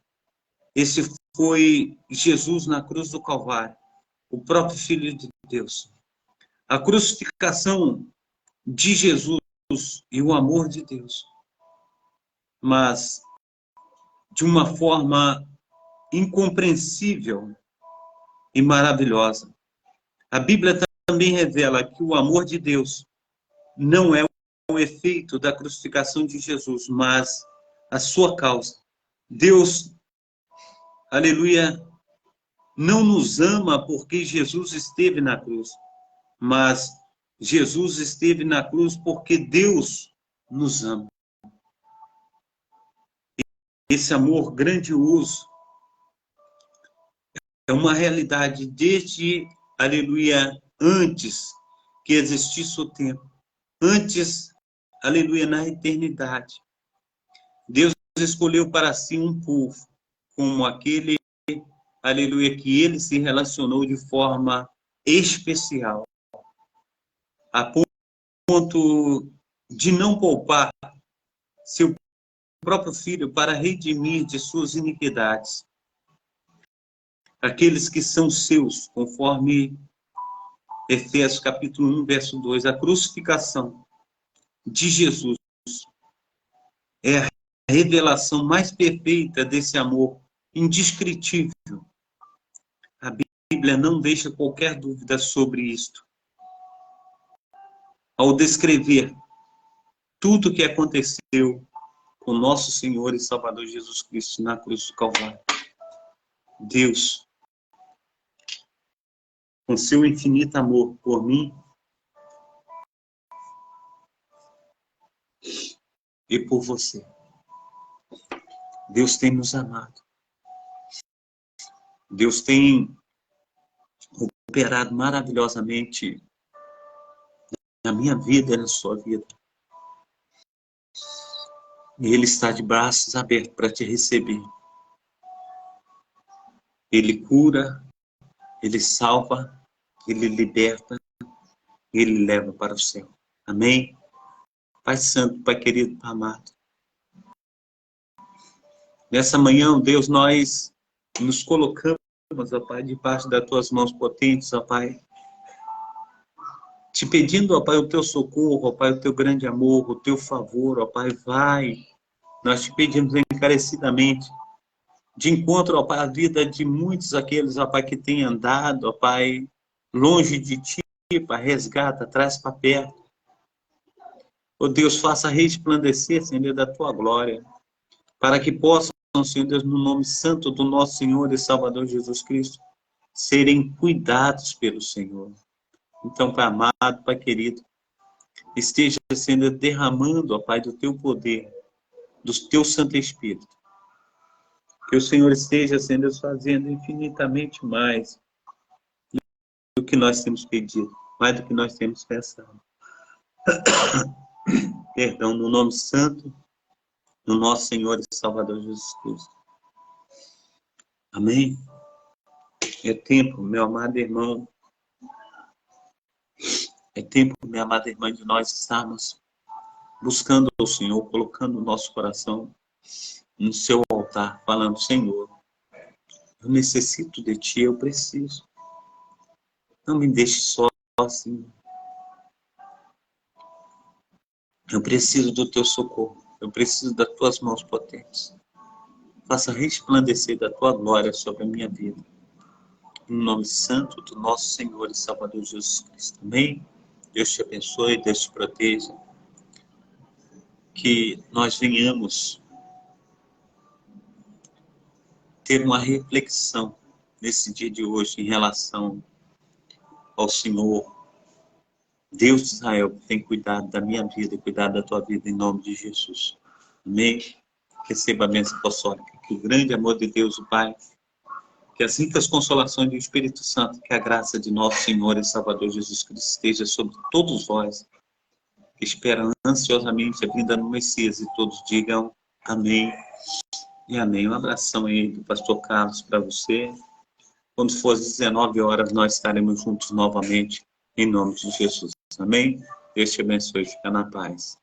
esse foi Jesus na cruz do Calvário, o próprio Filho de Deus. A crucificação de Jesus e o amor de Deus, mas de uma forma incompreensível e maravilhosa. A Bíblia também revela que o amor de Deus não é o efeito da crucificação de Jesus, mas a sua causa. Deus, aleluia, não nos ama porque Jesus esteve na cruz, mas Jesus esteve na cruz porque Deus nos ama. Esse amor grandioso é uma realidade desde, aleluia, antes que existisse o tempo. Antes, aleluia, na eternidade. Deus escolheu para si um povo como aquele, aleluia, que ele se relacionou de forma especial, a ponto de não poupar seu próprio filho para redimir de suas iniquidades aqueles que são seus, conforme Efésios capítulo 1, verso 2. A crucificação de Jesus é a revelação mais perfeita desse amor indescritível. A Bíblia não deixa qualquer dúvida sobre isto. Ao descrever tudo o que aconteceu com nosso Senhor e Salvador Jesus Cristo na cruz do Calvário, Deus, com seu infinito amor por mim e por você, Deus tem nos amado. Deus tem operado maravilhosamente na minha vida e na sua vida. E Ele está de braços abertos para te receber. Ele cura, Ele salva, Ele liberta, Ele leva para o céu. Amém? Pai Santo, Pai querido, Pai amado. Nessa manhã, Deus, nós nos colocamos, ó Pai, debaixo das Tuas mãos potentes, ó Pai. Te pedindo, ó Pai, o Teu socorro, ó Pai, o Teu grande amor, o Teu favor, ó Pai, vai. Nós te pedimos encarecidamente, de encontro, ó Pai, a vida de muitos aqueles, ó Pai, que têm andado, ó Pai, longe de Ti, Pai, resgata, traz para perto. Ó Deus, faça resplandecer, Senhor, da Tua glória, para que possam, Senhor Deus, no nome santo do nosso Senhor e Salvador Jesus Cristo, serem cuidados pelo Senhor. Então, Pai amado, Pai querido, esteja sendo derramando, ó Pai, do Teu poder, do Teu Santo Espírito. Que o Senhor esteja sendo fazendo infinitamente mais do que nós temos pedido, mais do que nós temos pensado. Perdão, no nome santo do nosso Senhor e Salvador Jesus Cristo. Amém? É tempo, meu amado irmão, é tempo, minha amada irmã, de nós estarmos buscando o Senhor, colocando o nosso coração no seu altar, falando: Senhor, eu necessito de Ti, eu preciso. Não me deixe só assim. Eu preciso do Teu socorro, eu preciso das Tuas mãos potentes. Faça resplandecer da Tua glória sobre a minha vida. Em nome santo do nosso Senhor e Salvador Jesus Cristo. Amém? Deus te abençoe, Deus te proteja. Que nós venhamos ter uma reflexão nesse dia de hoje em relação ao Senhor, Deus de Israel, que tem cuidado da minha vida e cuidado da tua vida, em nome de Jesus. Amém? Receba a bênção apostólica. Que o grande amor de Deus, o Pai, que as ricas consolações do Espírito Santo, que a graça de nosso Senhor e Salvador Jesus Cristo esteja sobre todos vós, que esperam ansiosamente a vinda do Messias, e todos digam amém e amém. Um abração aí do pastor Carlos para você. Quando for às 19 horas, nós estaremos juntos novamente, em nome de Jesus. Amém? Deus te abençoe. Fica na paz.